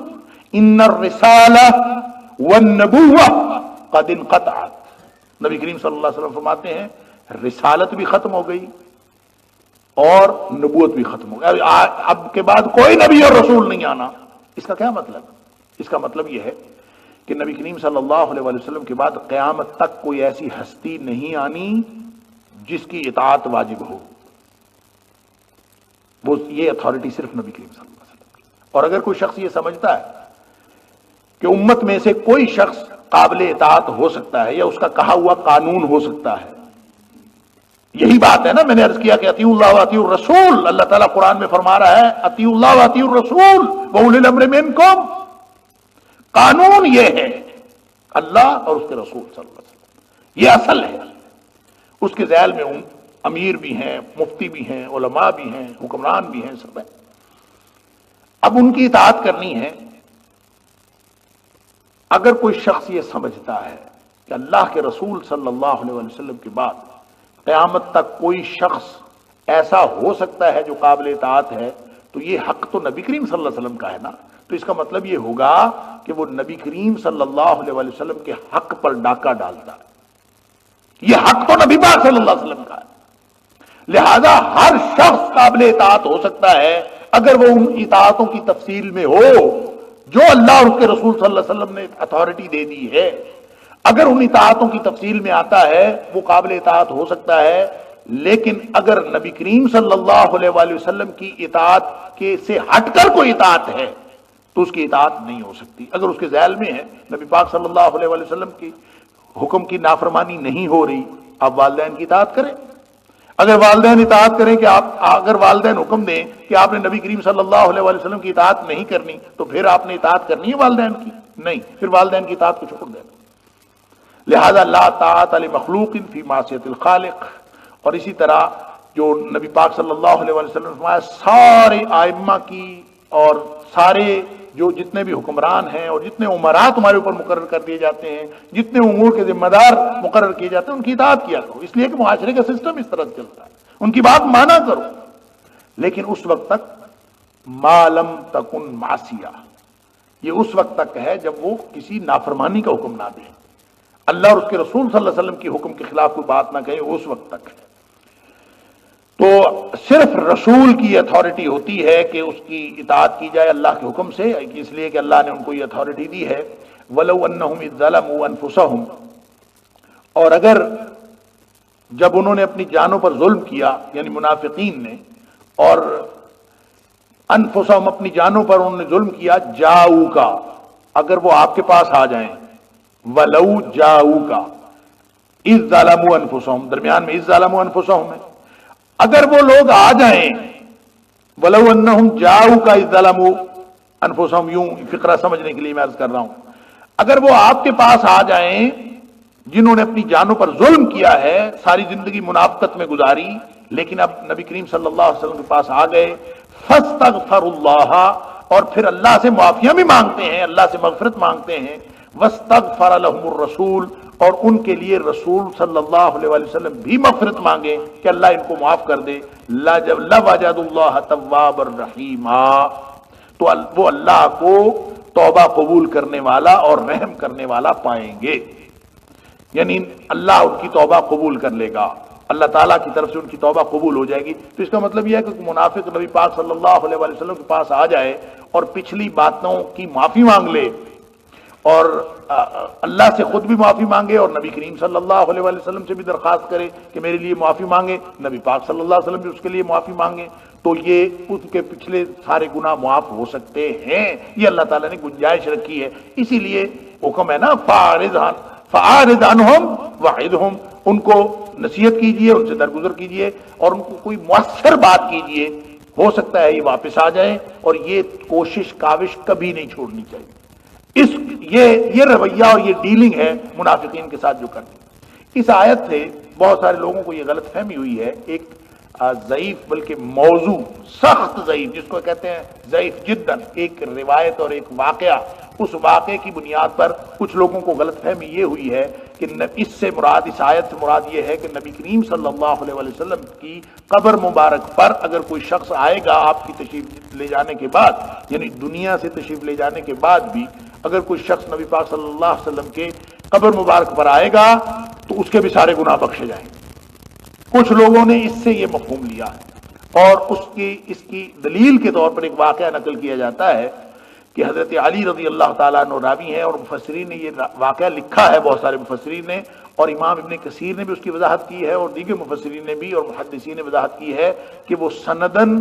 ان الرسالہ والنبوہ قد انقطعت، نبی کریم صلی اللہ علیہ وسلم فرماتے ہیں رسالت بھی ختم ہو گئی اور نبوت بھی ختم ہو گئی، اب کے بعد کوئی نبی اور رسول نہیں آنا۔ اس کا کیا مطلب؟ اس کا مطلب یہ ہے کہ نبی کریم صلی اللہ علیہ وآلہ وسلم کے بعد قیامت تک کوئی ایسی ہستی نہیں آنی جس کی اطاعت واجب ہو، وہ یہ اتھارٹی صرف نبی کریم صلی اللہ علیہ وسلم کی۔ اور اگر کوئی شخص یہ سمجھتا ہے کہ امت میں سے کوئی شخص قابل اطاعت ہو سکتا ہے یا اس کا کہا ہوا قانون ہو سکتا ہے، یہی بات ہے نا، میں نے عرض کیا کہ اطیعوا اللہ واطیعوا الرسول، اللہ تعالیٰ قرآن میں فرما رہا ہے اطیعوا اللہ واطیعوا الرسول واولی الامر منکم، قانون یہ ہے اللہ اور اس کے رسول صلی اللہ علیہ وسلم، یہ اصل ہے۔ اس کے ذیل میں امیر بھی ہیں، مفتی بھی ہیں، علماء بھی ہیں، حکمران بھی ہیں، سب ہیں۔ اب ان کی اطاعت کرنی ہے۔ اگر کوئی شخص یہ سمجھتا ہے کہ اللہ کے رسول صلی اللہ علیہ وسلم کے بعد قیامت تک کوئی شخص ایسا ہو سکتا ہے جو قابل اطاعت ہے، تو یہ حق تو نبی کریم صلی اللہ علیہ وسلم کا ہے نا، تو اس کا مطلب یہ ہوگا کہ وہ نبی کریم صلی اللہ علیہ وسلم کے حق پر ڈاکہ ڈالتا ہے۔ یہ حق تو نبی پاک صلی اللہ علیہ وسلم کا ہے، لہذا ہر شخص قابل اطاعت ہو سکتا ہے اگر وہ ان اطاعتوں کی تفصیل میں ہو جو اللہ اور اس کے رسول صلی اللہ علیہ وسلم نے اتھارٹی دے دی ہے۔ اگر ان اطاعتوں کی تفصیل میں آتا ہے وہ قابل اطاعت ہو سکتا ہے، لیکن اگر نبی کریم صلی اللہ علیہ وآلہ وسلم کی اطاعت کے سے ہٹ کر کوئی اطاعت ہے تو اس کی اطاعت نہیں ہو سکتی۔ اگر اس کے ذیل میں ہے، نبی پاک صلی اللہ علیہ وآلہ وسلم کی حکم کی نافرمانی نہیں ہو رہی، آپ والدین کی اطاعت کریں۔ اگر والدین اطاعت کریں کہ اگر والدین حکم دیں کہ آپ نے نبی کریم صلی اللہ علیہ وآلہ وسلم کی اطاعت نہیں کرنی تو پھر آپ نے اطاعت کرنی ہے والدین کی؟ نہیں، پھر والدین کی اطاعت کو چھوڑ دیں۔ لہذا لا طاعت لمخلوق فی معصیت الخالق، اور اسی طرح جو نبی پاک صلی اللہ علیہ وآلہ وسلم نے فرمایا سارے ائمہ کی اور سارے جو جتنے بھی حکمران ہیں اور جتنے امراء تمہارے اوپر مقرر کر دیے جاتے ہیں، جتنے امور کے ذمہ دار مقرر کیے جاتے ہیں، ان کی اطاعت کیا کرو، اس لیے کہ معاشرے کا سسٹم اس طرح چلتا ہے، ان کی بات مانا کرو، لیکن اس وقت تک ما لم تکن معصیہ، یہ اس وقت تک ہے جب وہ کسی نافرمانی کا حکم نہ دے، اللہ اور اس کے رسول صلی اللہ علیہ وسلم کی حکم کے خلاف کوئی بات نہ کہے، اس وقت تک ہے۔ تو صرف رسول کی اتھارٹی ہوتی ہے کہ اس کی اطاعت کی جائے اللہ کے حکم سے، اس لیے کہ اللہ نے ان کو یہ اتھارٹی دی ہے۔ وَلَوْ أَنَّهُمْ إِذْ ظَلَمُوا أَنفُسَهُمْ، اور اگر جب انہوں نے اپنی جانوں پر ظلم کیا، یعنی منافقین نے، اور انفسہم اپنی جانوں پر انہوں نے ظلم کیا، جاؤکا، اگر وہ آپ کے پاس آ جائیں، وَلَوْ جاؤکا إِذْ ظَلَمُوا أَنفُسَهُمْ، درمیان میں إِذْ ظَلَمُوا أَنفُسَهُمْ ہے، اگر وہ لوگ آ جائیں، وَلَوْ أَنَّهُمْ جَاءُوكَ إِذْ ظَلَمُوا أَنفُسَهُمْ، یوں فقرہ سمجھنے کے لیے میں عرض کر رہا ہوں، اگر وہ آپ کے پاس آ جائیں جنہوں نے اپنی جانوں پر ظلم کیا ہے، ساری زندگی منافقت میں گزاری، لیکن اب نبی کریم صلی اللہ علیہ وسلم کے پاس آ گئے، فَاسْتَغْفَرُوا اللَّهَ، اور پھر اللہ سے معافیاں بھی مانگتے ہیں، اللہ سے مغفرت مانگتے ہیں، وَاسْتَغْفَرَ لَهُمُ الرَّسُولُ، اور ان کے لیے رسول صلی اللہ علیہ وآلہ وسلم بھی مغفرت مانگے کہ اللہ ان کو معاف کر دے، لَوَجَدُوا اللَّهَ تَوَّابًا رَحِيمًا، تو وہ اللہ کو توبہ قبول کرنے والا اور رحم کرنے والا پائیں گے، یعنی اللہ ان کی توبہ قبول کر لے گا، اللہ تعالیٰ کی طرف سے ان کی توبہ قبول ہو جائے گی۔ تو اس کا مطلب یہ ہے کہ منافق نبی پاک صلی اللہ علیہ وآلہ وسلم کے پاس آ جائے اور پچھلی باتوں کی معافی مانگ لے، اور اللہ سے خود بھی معافی مانگے اور نبی کریم صلی اللہ علیہ وآلہ وسلم سے بھی درخواست کرے کہ میرے لیے معافی مانگے، نبی پاک صلی اللہ علیہ وسلم بھی اس کے لیے معافی مانگے، تو یہ اس کے پچھلے سارے گناہ معاف ہو سکتے ہیں، یہ اللہ تعالیٰ نے گنجائش رکھی ہے۔ اسی لیے حکم ہے نا فَأَعْرِضْ عَنْهُمْ وَعِظْهُمْ، ان کو نصیحت کیجئے، ان سے درگزر کیجئے اور ان کو کوئی مؤثر بات کیجئے، ہو سکتا ہے یہ واپس آ جائیں، اور یہ کوشش کاوش کبھی نہیں چھوڑنی چاہیے۔ یہ رویہ اور یہ ڈیلنگ ہے منافقین کے ساتھ جو کرتے۔ اس آیت سے بہت سارے لوگوں کو یہ غلط فہمی ہوئی ہے، ایک ضعیف بلکہ موضوع سخت ضعیف، جس کو کہتے ہیں ضعیف جداً، ایک روایت اور ایک واقعہ، اس واقعے کی بنیاد پر کچھ لوگوں کو غلط فہمی یہ ہوئی ہے کہ اس سے مراد، اس آیت سے مراد یہ ہے کہ نبی کریم صلی اللہ علیہ وآلہ وسلم کی قبر مبارک پر اگر کوئی شخص آئے گا آپ کی تشریف لے جانے کے بعد، یعنی دنیا سے تشریف لے جانے کے بعد بھی اگر کوئی شخص نبی پاک صلی اللہ علیہ وسلم کے قبر مبارک پر آئے گا تو اس کے بھی سارے گناہ بخشے جائیں گے۔ کچھ لوگوں نے اس سے یہ مفہوم لیا ہے، اور اس کی دلیل کے طور پر ایک واقعہ نقل کیا جاتا ہے کہ حضرت علی رضی اللہ تعالیٰ عنہ راوی ہیں، اور مفسرین نے یہ واقعہ لکھا ہے، بہت سارے مفسرین نے، اور امام ابن کثیر نے بھی اس کی وضاحت کی ہے، اور دیگر مفسرین نے بھی اور محدثین نے وضاحت کی ہے کہ وہ سندن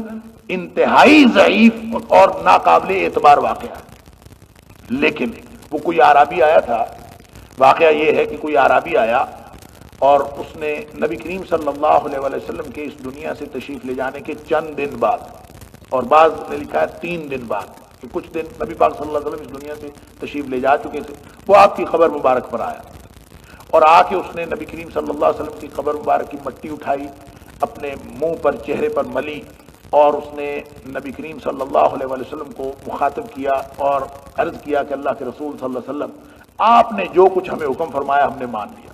انتہائی ضعیف اور ناقابل اعتبار واقعہ ہے، لیکن وہ کوئی اعرابی آیا تھا۔ واقعہ یہ ہے کہ کوئی اعرابی آیا اور اس نے نبی کریم صلی اللہ علیہ وآلہ وسلم کے اس دنیا سے تشریف لے جانے کے چند دن بعد، اور بعض نے لکھا ہے 3 دن بعد، کہ کچھ دن نبی پاک صلی اللہ علیہ وسلم اس دنیا سے تشریف لے جا چکے تھے، وہ آپ کی قبر مبارک پر آیا، اور آ کے اس نے نبی کریم صلی اللہ علیہ وسلم کی قبر مبارک کی مٹی اٹھائی، اپنے منہ پر چہرے پر ملی اور اس نے نبی کریم صلی اللہ علیہ وسلم کو مخاطب کیا اور عرض کیا کہ اللہ کے رسول صلی اللہ علیہ وسلم، آپ نے جو کچھ ہمیں حکم فرمایا ہم نے مان لیا،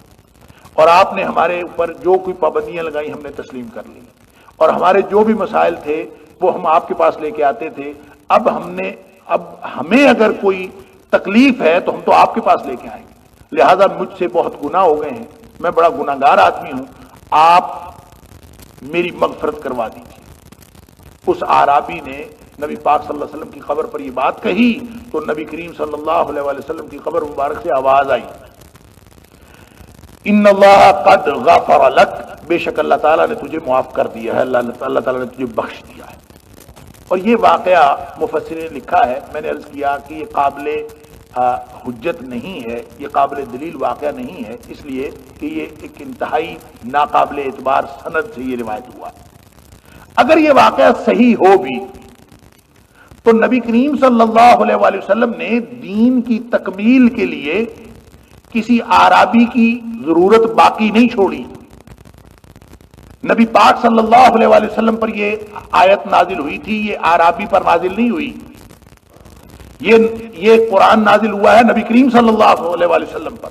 اور آپ نے ہمارے اوپر جو کوئی پابندیاں لگائی ہم نے تسلیم کر لی، اور ہمارے جو بھی مسائل تھے وہ ہم آپ کے پاس لے کے آتے تھے، اب ہمیں اگر کوئی تکلیف ہے تو ہم تو آپ کے پاس لے کے آئیں گے، لہذا مجھ سے بہت گناہ ہو گئے ہیں، میں بڑا گناہ گار آدمی ہوں، آپ میری مغفرت کروا دیجیے۔ اس اعرابی نے نبی پاک صلی اللہ علیہ وسلم کی قبر پر یہ بات کہی تو نبی کریم صلی اللہ علیہ وسلم کی قبر مبارک سے آواز آئی، ان اللہ قد غفر لک، بے شک اللہ تعالیٰ نے تجھے معاف کر دیا ہے، اللہ تعالیٰ نے تجھے بخش دیا ہے۔ اور یہ واقعہ مفسرین نے لکھا ہے، میں نے عرض کیا کہ یہ قابل حجت نہیں ہے، یہ قابل دلیل واقعہ نہیں ہے، اس لیے کہ یہ ایک انتہائی ناقابل اعتبار سند سے یہ روایت ہوا۔ اگر یہ واقعہ صحیح ہو بھی تو نبی کریم صلی اللہ علیہ وآلہ وسلم نے دین کی تکمیل کے لیے کسی اعرابی کی ضرورت باقی نہیں چھوڑی۔ نبی پاک صلی اللہ علیہ وآلہ وسلم پر یہ آیت نازل ہوئی تھی، یہ اعرابی پر نازل نہیں ہوئی، یہ قرآن نازل ہوا ہے نبی کریم صلی اللہ علیہ وآلہ وسلم پر،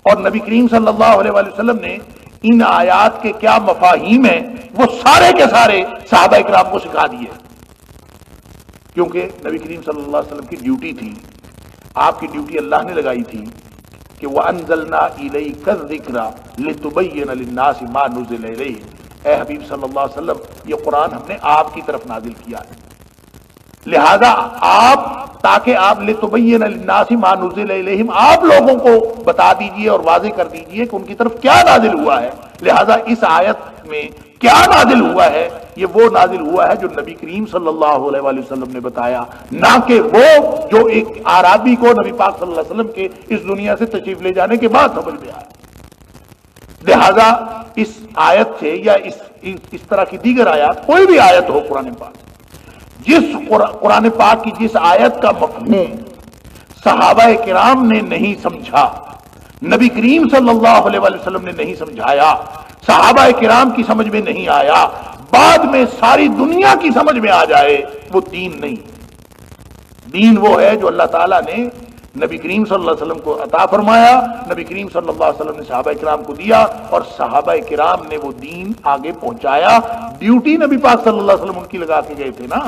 اور نبی کریم صلی اللہ علیہ وآلہ وسلم نے ان آیات کے کیا مفاہیم ہیں وہ سارے کے سارے صحابہ اکرام کو سکھا دیے، کیونکہ نبی کریم صلی اللہ علیہ وسلم کی ڈیوٹی تھی، آپ کی ڈیوٹی اللہ نے لگائی تھی کہ وَأَنزَلْنَا إِلَيْكَ الذِّكْرَ لِتُبَيِّنَ لِلنَّاسِ مَا نُزِلَ إِلَيْهِمْ، اے حبیب صلی اللہ علیہ وسلم یہ قرآن ہم نے آپ کی طرف نازل کیا ہے، لہذا آپ تاکہ آپ لِتُبَيِّنَ لِلنَّاسِ مَا نُزِلَ إِلَيْهِمْ آپ لوگوں کو بتا دیجئے اور واضح کر دیجئے کہ ان کی طرف کیا نازل ہوا ہے، لہذا اس آیت میں کیا نازل ہوا ہے، یہ وہ نازل ہوا ہے جو نبی کریم صلی اللہ علیہ وآلہ وسلم نے بتایا، نہ کہ وہ جو ایک اعرابی کو نبی پاک صلی اللہ علیہ وسلم کے اس دنیا سے تشریف لے جانے کے بعد سمجھ میں آیا۔ لہذا اس آیت سے یا اس طرح کی دیگر آیات، کوئی بھی آیت ہو قرآن پاک، جس قرآن پاک کی جس آیت کا مفہوم صحابہ کرام نے نہیں سمجھا، نبی کریم صلی اللہ علیہ وآلہ وسلم نے نہیں سمجھایا، صحابہ کرام کی سمجھ میں نہیں آیا، بعد میں ساری دنیا کی سمجھ میں آ جائے، وہ دین نہیں۔ دین وہ ہے جو اللہ تعالیٰ نے نبی کریم صلی اللہ علیہ وسلم کو عطا فرمایا، نبی کریم صلی اللہ علیہ وسلم نے صحابہ کرام کو دیا، اور صحابہ کرام نے وہ دین آگے پہنچایا۔ ڈیوٹی نبی پاک صلی اللہ علیہ وسلم ان کی لگا کے گئے تھے نا،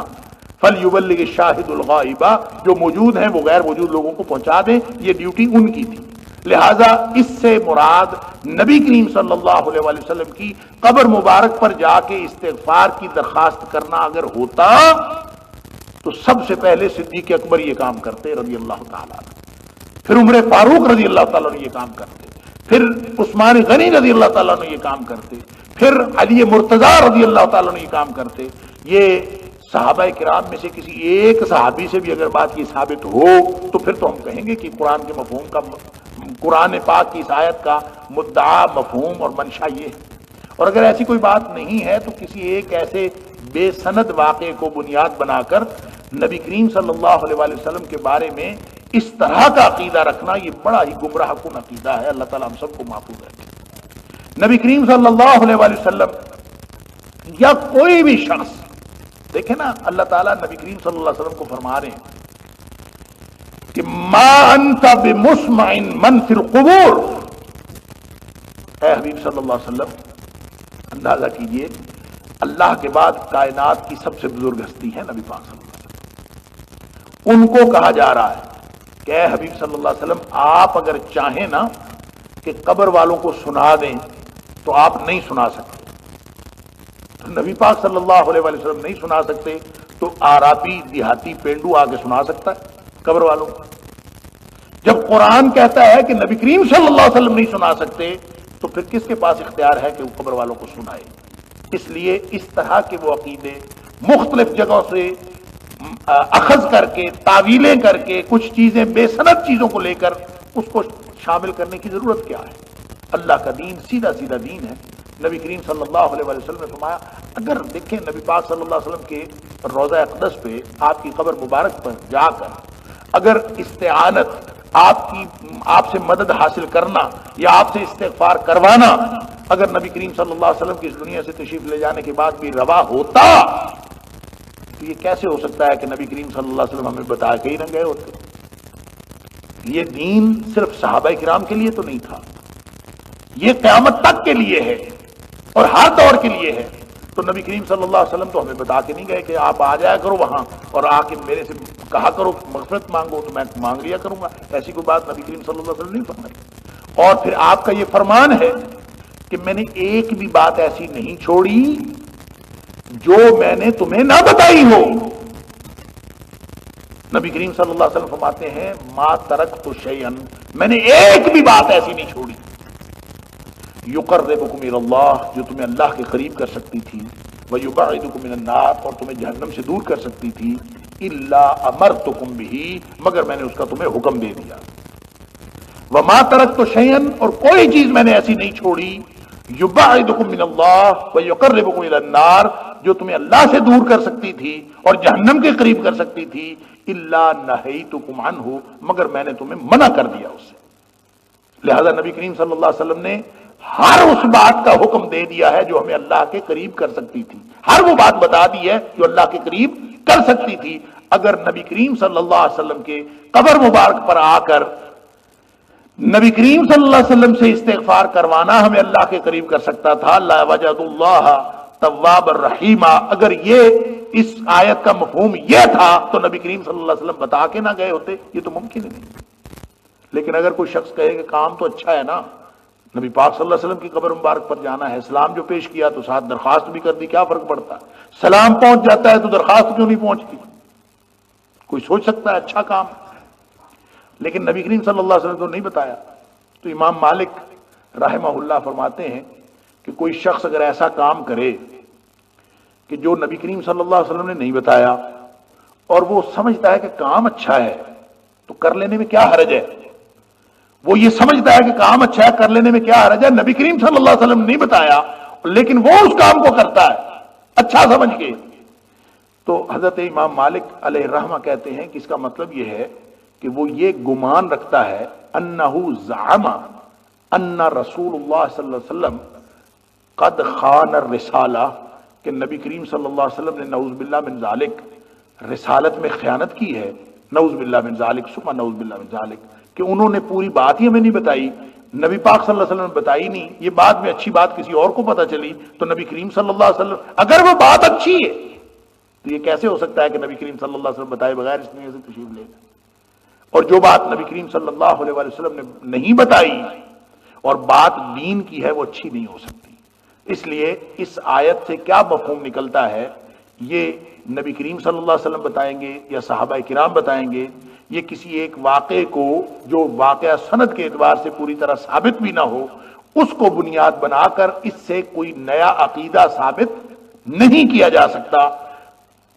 فَلْيُبَلِّغِ الشَّاهِدُ الْغَائِبَ، جو موجود ہیں وہ غیر موجود لوگوں کو پہنچا دیں، یہ ڈیوٹی ان کی تھی۔ لہذا اس سے مراد نبی کریم صلی اللہ علیہ وآلہ وسلم کی قبر مبارک پر جا کے استغفار کی درخواست کرنا اگر ہوتا تو سب سے پہلے صدیق اکبر یہ کام کرتے رضی اللہ تعالیٰ عنہ، پھر عمر فاروق رضی اللہ تعالیٰ عنہ یہ کام کرتے، پھر عثمان غنی رضی اللہ تعالیٰ عنہ یہ کام کرتے، پھر علی مرتضیٰ رضی اللہ تعالیٰ عنہ یہ کام کرتے۔ یہ صحابہ کرام میں سے کسی ایک صحابی سے بھی اگر بات یہ ثابت ہو تو پھر تو ہم کہیں گے کہ قرآن کے مفہوم کا، قرآن پاک کی اس آیت کا مدعا مفہوم اور منشا یہ ہے۔ اور اگر ایسی کوئی بات نہیں ہے تو کسی ایک ایسے بے سند واقعے کو بنیاد بنا کر نبی کریم صلی اللہ علیہ وآلہ وسلم کے بارے میں اس طرح کا عقیدہ رکھنا یہ بڑا ہی گمراہ کن عقیدہ ہے۔ اللہ تعالیٰ ہم سب کو محفوظ رکھے۔ نبی کریم صلی اللہ علیہ وآلہ وسلم یا کوئی بھی شخص، دیکھیں نا اللہ تعالیٰ نبی کریم صلی اللہ علیہ وسلم کو فرما رہے ہیں کہ ما انت بمسمع من فی القبور، اے حبیب صلی اللہ علیہ وسلم اندازہ کیجئے اللہ کے بعد کائنات کی سب سے بزرگ ہستی ہے نبی پاک صلی اللہ علیہ وسلم، ان کو کہا جا رہا ہے کہ اے حبیب صلی اللہ علیہ وسلم آپ اگر چاہیں نا کہ قبر والوں کو سنا دیں تو آپ نہیں سنا سکتے۔ تو نبی پاک صلی اللہ علیہ وسلم نہیں سنا سکتے تو اعرابی دیہاتی پینڈو آ کے سنا سکتا ہے قبر والوں کو؟ جب قرآن کہتا ہے کہ نبی کریم صلی اللہ علیہ وسلم نہیں سنا سکتے تو پھر کس کے پاس اختیار ہے کہ وہ قبر والوں کو سنائے؟ اس لیے اس طرح کے وہ عقیدے مختلف جگہوں سے اخذ کر کے، تعویلیں کر کے، کچھ چیزیں بے سند چیزوں کو لے کر اس کو شامل کرنے کی ضرورت کیا ہے؟ اللہ کا دین سیدھا سیدھا دین ہے۔ نبی کریم صلی اللہ علیہ وسلم نے فرمایا، اگر دیکھیں نبی پاک صلی اللہ علیہ وسلم کے روضہ اقدس پہ آپ کی قبر مبارک پر جا کر اگر استعانت، آپ سے مدد حاصل کرنا یا آپ سے استغفار کروانا اگر نبی کریم صلی اللہ علیہ وسلم کی اس دنیا سے تشریف لے جانے کے بعد بھی روا ہوتا تو یہ کیسے ہو سکتا ہے کہ نبی کریم صلی اللہ علیہ وسلم ہمیں بتا کے ہی نہ گئے ہوتے؟ یہ دین صرف صحابہ کرام کے لیے تو نہیں تھا، یہ قیامت تک کے لیے ہے اور ہر دور کے لیے ہے۔ تو نبی کریم صلی اللہ علیہ وسلم تو ہمیں بتا کے نہیں گئے کہ آپ آ جایا کرو وہاں اور آ کے میرے سے کہا کرو مغفرت مانگو تو میں مانگ لیا کروں گا، ایسی کوئی بات نبی کریم صلی اللہ علیہ وسلم نہیں فرمائی۔ اور پھر آپ کا یہ فرمان ہے کہ میں نے ایک بھی بات ایسی نہیں چھوڑی جو میں نے تمہیں نہ بتائی ہو۔ نبی کریم صلی اللہ علیہ وسلم فرماتے ہیں ما ترکت شیئا، میں نے ایک بھی بات ایسی نہیں چھوڑی یقربکم الی اللہ، جو تمہیں اللہ کے قریب کر سکتی تھی، ویبعدکم من النار، اور تمہیں جہنم سے دور کر سکتی تھی، الا امرتکم بہ، مگر میں نے اس کا تمہیں حکم دے دیا۔ وما ترکت شیئا، اور کوئی چیز میں نے ایسی نہیں چھوڑی، یبعدکم من اللہ ویقربکم الی النار، جو تمہیں اللہ سے دور کر سکتی تھی اور جہنم کے قریب کر سکتی تھی، الا نہیتکم عنہ، مگر میں نے تمہیں منع کر دیا اس سے۔ لہذا نبی کریم صلی اللہ علیہ وسلم نے ہر اس بات کا حکم دے دیا ہے جو ہمیں اللہ کے قریب کر سکتی تھی، ہر وہ بات بتا دی ہے جو اللہ کے قریب کر سکتی تھی۔ اگر نبی کریم صلی اللہ علیہ وسلم کے قبر مبارک پر آ کر نبی کریم صلی اللہ علیہ وسلم سے استغفار کروانا ہمیں اللہ کے قریب کر سکتا تھا، لا وجد اللہ تواب الرحیم، اگر یہ اس آیت کا مفہوم یہ تھا تو نبی کریم صلی اللہ علیہ وسلم بتا کے نہ گئے ہوتے، یہ تو ممکن ہی نہیں۔ لیکن اگر کوئی شخص کہے کہ کام تو اچھا ہے نا، نبی پاک صلی اللہ علیہ وسلم کی قبر مبارک پر جانا ہے، سلام جو پیش کیا تو ساتھ درخواست بھی کر دی، کیا فرق پڑتا ہے؟ سلام پہنچ جاتا ہے تو درخواست کیوں نہیں پہنچتی؟ کوئی سوچ سکتا ہے اچھا کام، لیکن نبی کریم صلی اللہ علیہ وسلم تو نہیں بتایا۔ تو امام مالک رحمہ اللہ فرماتے ہیں کہ کوئی شخص اگر ایسا کام کرے کہ جو نبی کریم صلی اللہ علیہ وسلم نے نہیں بتایا اور وہ سمجھتا ہے کہ کام اچھا ہے تو کر لینے میں کیا حرج ہے؟ وہ یہ سمجھتا ہے کہ کام اچھا ہے، کر لینے میں کیا حرج ہے؟ نبی کریم صلی اللہ علیہ وسلم نے نہیں بتایا لیکن وہ اس کام کو کرتا ہے اچھا سمجھ کے، تو حضرت امام مالک علیہ الرحمہ کہتے ہیں کہ اس کا مطلب یہ ہے کہ وہ یہ گمان رکھتا ہے انہ زعم ان رسول اللہ صلی اللہ علیہ وسلم قد خان الرسالہ، کہ نبی کریم صلی اللہ علیہ وسلم نے نعوذ باللہ من ذالک رسالت میں خیانت کی ہے، نعوذ باللہ من ذالک ثم نعوذ باللہ من ذالک، کہ انہوں نے پوری بات ہی ہمیں نہیں بتائی، نبی پاک صلی اللہ علیہ وسلم نے بتائی نہیں، یہ بعد میں اچھی بات کسی اور کو پتہ چلی تو نبی کریم صلی اللہ علیہ وسلم، اگر وہ بات اچھی ہے تو یہ کیسے ہو سکتا ہے کہ نبی کریم صلی اللہ علیہ وسلم بتائے بغیر اس دنیا سے تشریف لے جائے؟ اور جو بات نبی کریم صلی اللہ علیہ وسلم نے نہیں بتائی اور بات دین کی ہے وہ اچھی نہیں ہو سکتی۔ اس لیے اس آیت سے کیا مفہوم نکلتا ہے، یہ نبی کریم صلی اللہ علیہ وسلم بتائیں گے یا صحابہ کرام بتائیں گے، یہ کسی ایک واقعے کو جو واقعہ سند کے اعتبار سے پوری طرح ثابت بھی نہ ہو اس کو بنیاد بنا کر اس سے کوئی نیا عقیدہ ثابت نہیں کیا جا سکتا۔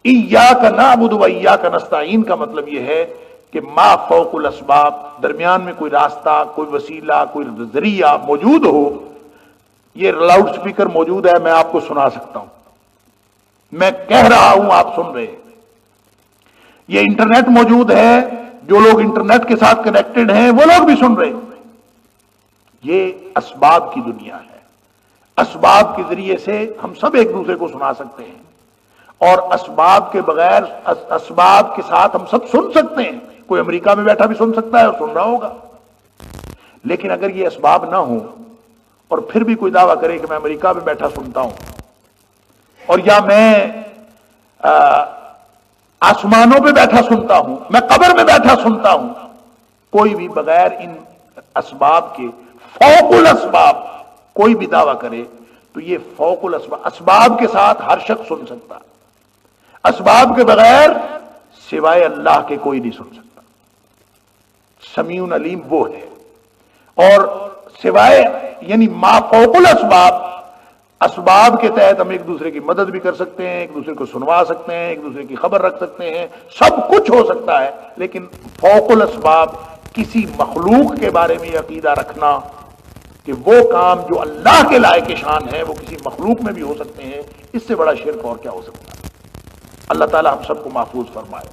ایاک نعبد و ایاک نستعین کا مطلب یہ ہے کہ ما فوق الاسباب، درمیان میں کوئی راستہ، کوئی وسیلہ، کوئی ذریعہ موجود ہو۔ یہ لاؤڈ سپیکر موجود ہے، میں آپ کو سنا سکتا ہوں، میں کہہ رہا ہوں آپ سن رہے ہیں۔ یہ انٹرنیٹ موجود ہے، جو لوگ انٹرنیٹ کے ساتھ کنیکٹڈ ہیں وہ لوگ بھی سن رہے ہیں۔ یہ اسباب کی دنیا ہے، اسباب کے ذریعے سے ہم سب ایک دوسرے کو سنا سکتے ہیں، اور اسباب کے بغیر اسباب کے ساتھ ہم سب سن سکتے ہیں، کوئی امریکہ میں بیٹھا بھی سن سکتا ہے اور سن رہا ہوگا۔ لیکن اگر یہ اسباب نہ ہوں اور پھر بھی کوئی دعویٰ کرے کہ میں امریکہ میں بیٹھا سنتا ہوں اور یا میں آسمانوں پہ بیٹھا سنتا ہوں، میں قبر میں بیٹھا سنتا ہوں، کوئی بھی بغیر ان اسباب کے فوق الاسباب کوئی بھی دعویٰ کرے تو یہ فوق الاسباب، اسباب کے ساتھ ہر شخص سن سکتا، اسباب کے بغیر سوائے اللہ کے کوئی نہیں سن سکتا۔ سمیع علیم وہ ہے، اور سوائے یعنی ما فوق الاسباب، اسباب کے تحت ہم ایک دوسرے کی مدد بھی کر سکتے ہیں، ایک دوسرے کو سنوا سکتے ہیں، ایک دوسرے کی خبر رکھ سکتے ہیں، سب کچھ ہو سکتا ہے، لیکن فوق الاسباب کسی مخلوق کے بارے میں یہ عقیدہ رکھنا کہ وہ کام جو اللہ کے لائق شان ہے وہ کسی مخلوق میں بھی ہو سکتے ہیں، اس سے بڑا شرک اور کیا ہو سکتا ہے؟ اللہ تعالی ہم سب کو محفوظ فرمائے۔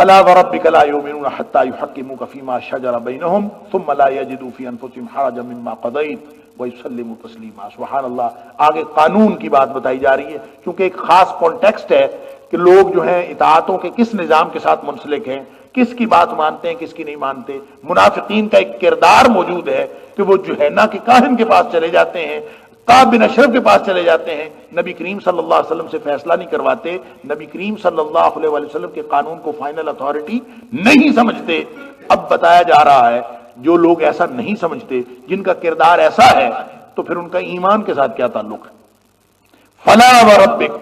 فلا وربک لا یؤمنون حتی یحکموک فیما شجر بینہم ثم لا یجدوا فی انفسہم حرجا مما قضیت ویسلموا تسلیما. سبحان اللہ. آگے قانون کی بات بتائی جا رہی ہے کیونکہ ایک خاص کانٹیکسٹ ہے کہ لوگ جو ہیں اطاعتوں کے کس نظام کے ساتھ منسلک ہیں، کس کی بات مانتے ہیں، کس کی نہیں مانتے. منافقین کا ایک کردار موجود ہے کہ وہ جہنہ کے کاہن کے پاس چلے جاتے ہیں، کعب بن اشرف کے پاس چلے جاتے ہیں، نبی کریم صلی اللہ علیہ وسلم سے فیصلہ نہیں کرواتے، نبی کریم صلی اللہ علیہ وسلم کے قانون کو فائنل اتھارٹی نہیں سمجھتے. اب بتایا جا رہا ہے جو لوگ ایسا نہیں سمجھتے، جن کا کردار ایسا ہے، تو پھر ان کا ایمان کے ساتھ کیا تعلق ہے؟ فلا وربک،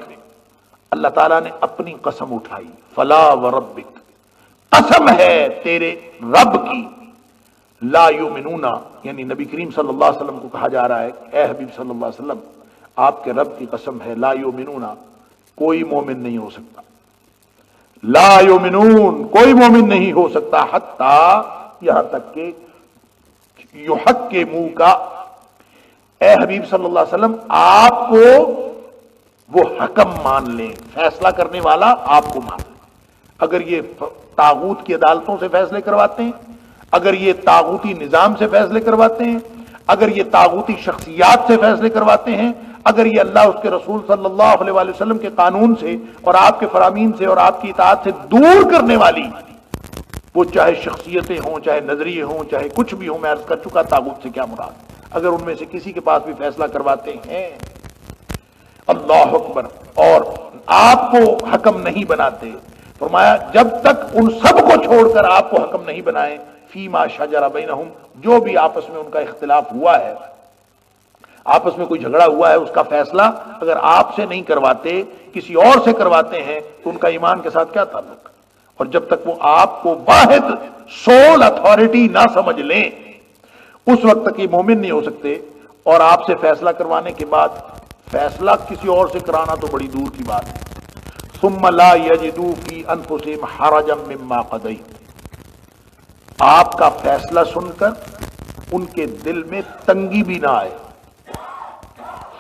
اللہ تعالیٰ نے اپنی قسم اٹھائی. فلا وربک، قسم ہے تیرے رب کی. لا یؤمنون، یعنی نبی کریم صلی اللہ علیہ وسلم کو کہا جا رہا ہے اے حبیب صلی اللہ علیہ وسلم آپ کے رب کی قسم ہے، لا یؤمنون، کوئی مومن نہیں ہو سکتا. لا یؤمنون، کوئی مومن نہیں ہو سکتا. حتی، یہاں تک کہ یحکموک، اے حبیب صلی اللہ علیہ وسلم آپ کو وہ حکم مان لیں، فیصلہ کرنے والا آپ کو مان لیں. اگر یہ طاغوت کی عدالتوں سے فیصلے کرواتے ہیں، اگر یہ طاغوتی نظام سے فیصلے کرواتے ہیں، اگر یہ طاغوتی شخصیات سے فیصلے کرواتے ہیں، اگر یہ اللہ اس کے رسول صلی اللہ علیہ وآلہ وسلم کے قانون سے اور آپ کے فرامین سے اور آپ کی اطاعت سے دور کرنے والی، وہ چاہے شخصیتیں ہوں، چاہے نظریے ہوں، چاہے کچھ بھی ہوں، میں عرض کر چکا طاغوت سے کیا مراد، اگر ان میں سے کسی کے پاس بھی فیصلہ کرواتے ہیں، اللہ اکبر، اور آپ کو حکم نہیں بناتے، فرمایا جب تک ان سب کو چھوڑ کر آپ کو حکم نہیں بنائیں، فیما شجر بینہم، جو بھی آپس میں ان کا اختلاف ہوا ہے، آپس میں کوئی جھگڑا ہوا ہے، اس کا فیصلہ اگر آپ سے نہیں کرواتے کسی اور سے کرواتے ہیں تو ان کا ایمان کے ساتھ کیا تعلق؟ اور جب تک وہ آپ کو واحد سول اتھارٹی نہ سمجھ لیں اس وقت تک یہ مومن نہیں ہو سکتے. اور آپ سے فیصلہ کروانے کے بعد فیصلہ کسی اور سے کرانا تو بڑی دور کی بات ہے. ثم لا یجدوا فی انفسہم حرجا مما قضیت، آپ کا فیصلہ سن کر ان کے دل میں تنگی بھی نہ آئے.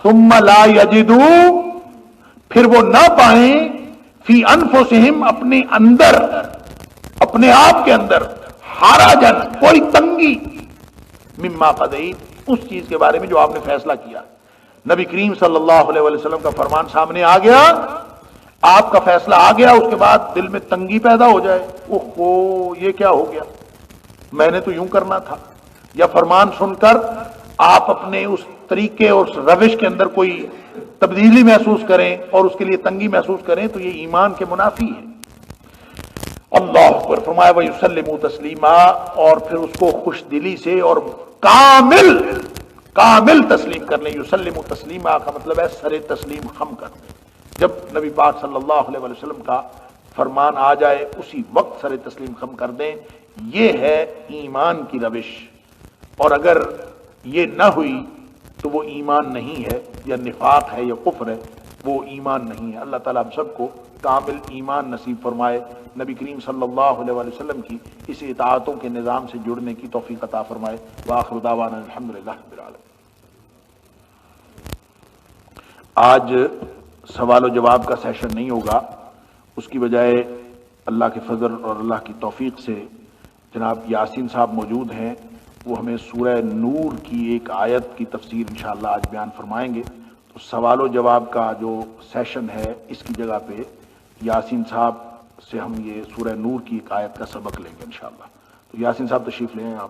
ثم لا یجدوا، پھر وہ نہ پائیں، فی انفسہم، اپنے اندر، اپنے آپ کے اندر، حرجا، کوئی تنگی، مما قضیت، اس چیز کے بارے میں جو آپ نے فیصلہ کیا. نبی کریم صلی اللہ علیہ وسلم کا فرمان سامنے آ گیا، آپ کا فیصلہ آ گیا، اس کے بعد دل میں تنگی پیدا ہو جائے، اوہ یہ کیا ہو گیا، میں نے تو یوں کرنا تھا. یا فرمان سن کر آپ اپنے اس طریقے اور روش کے اندر کوئی تبدیلی محسوس کریں اور اس کے لیے تنگی محسوس کریں تو یہ ایمان کے منافی ہے. اللہ اکبر. فرمایا وَيُسَلِّمُوا تَسْلِيمًا، اور پھر اس کو خوش دلی سے اور کامل تسلیم کر لیں. یسلم تسلیما کا مطلب ہے سر تسلیم خم کر دیں. جب نبی پاک صلی اللہ علیہ وسلم کا فرمان آ جائے اسی وقت سر تسلیم خم کر دیں. یہ ہے ایمان کی روش، اور اگر یہ نہ ہوئی تو وہ ایمان نہیں ہے، یا نفاق ہے، یا کفر ہے، وہ ایمان نہیں ہے. اللہ تعالیٰ ہم سب کو کامل ایمان نصیب فرمائے، نبی کریم صلی اللہ علیہ وسلم کی اس اطاعتوں کے نظام سے جڑنے کی توفیق عطا فرمائے. وآخر دعوانا الحمدللہ رب العالمین. آج سوال و جواب کا سیشن نہیں ہوگا، اس کی بجائے اللہ کے فضل اور اللہ کی توفیق سے جناب یاسین صاحب موجود ہیں، وہ ہمیں سورہ نور کی ایک آیت کی تفسیر انشاءاللہ آج بیان فرمائیں گے. تو سوال و جواب کا جو سیشن ہے اس کی جگہ پہ یاسین صاحب سے ہم یہ سورہ نور کی ایک آیت کا سبق لیں گے انشاءاللہ. تو یاسین صاحب تشریف لیں آپ.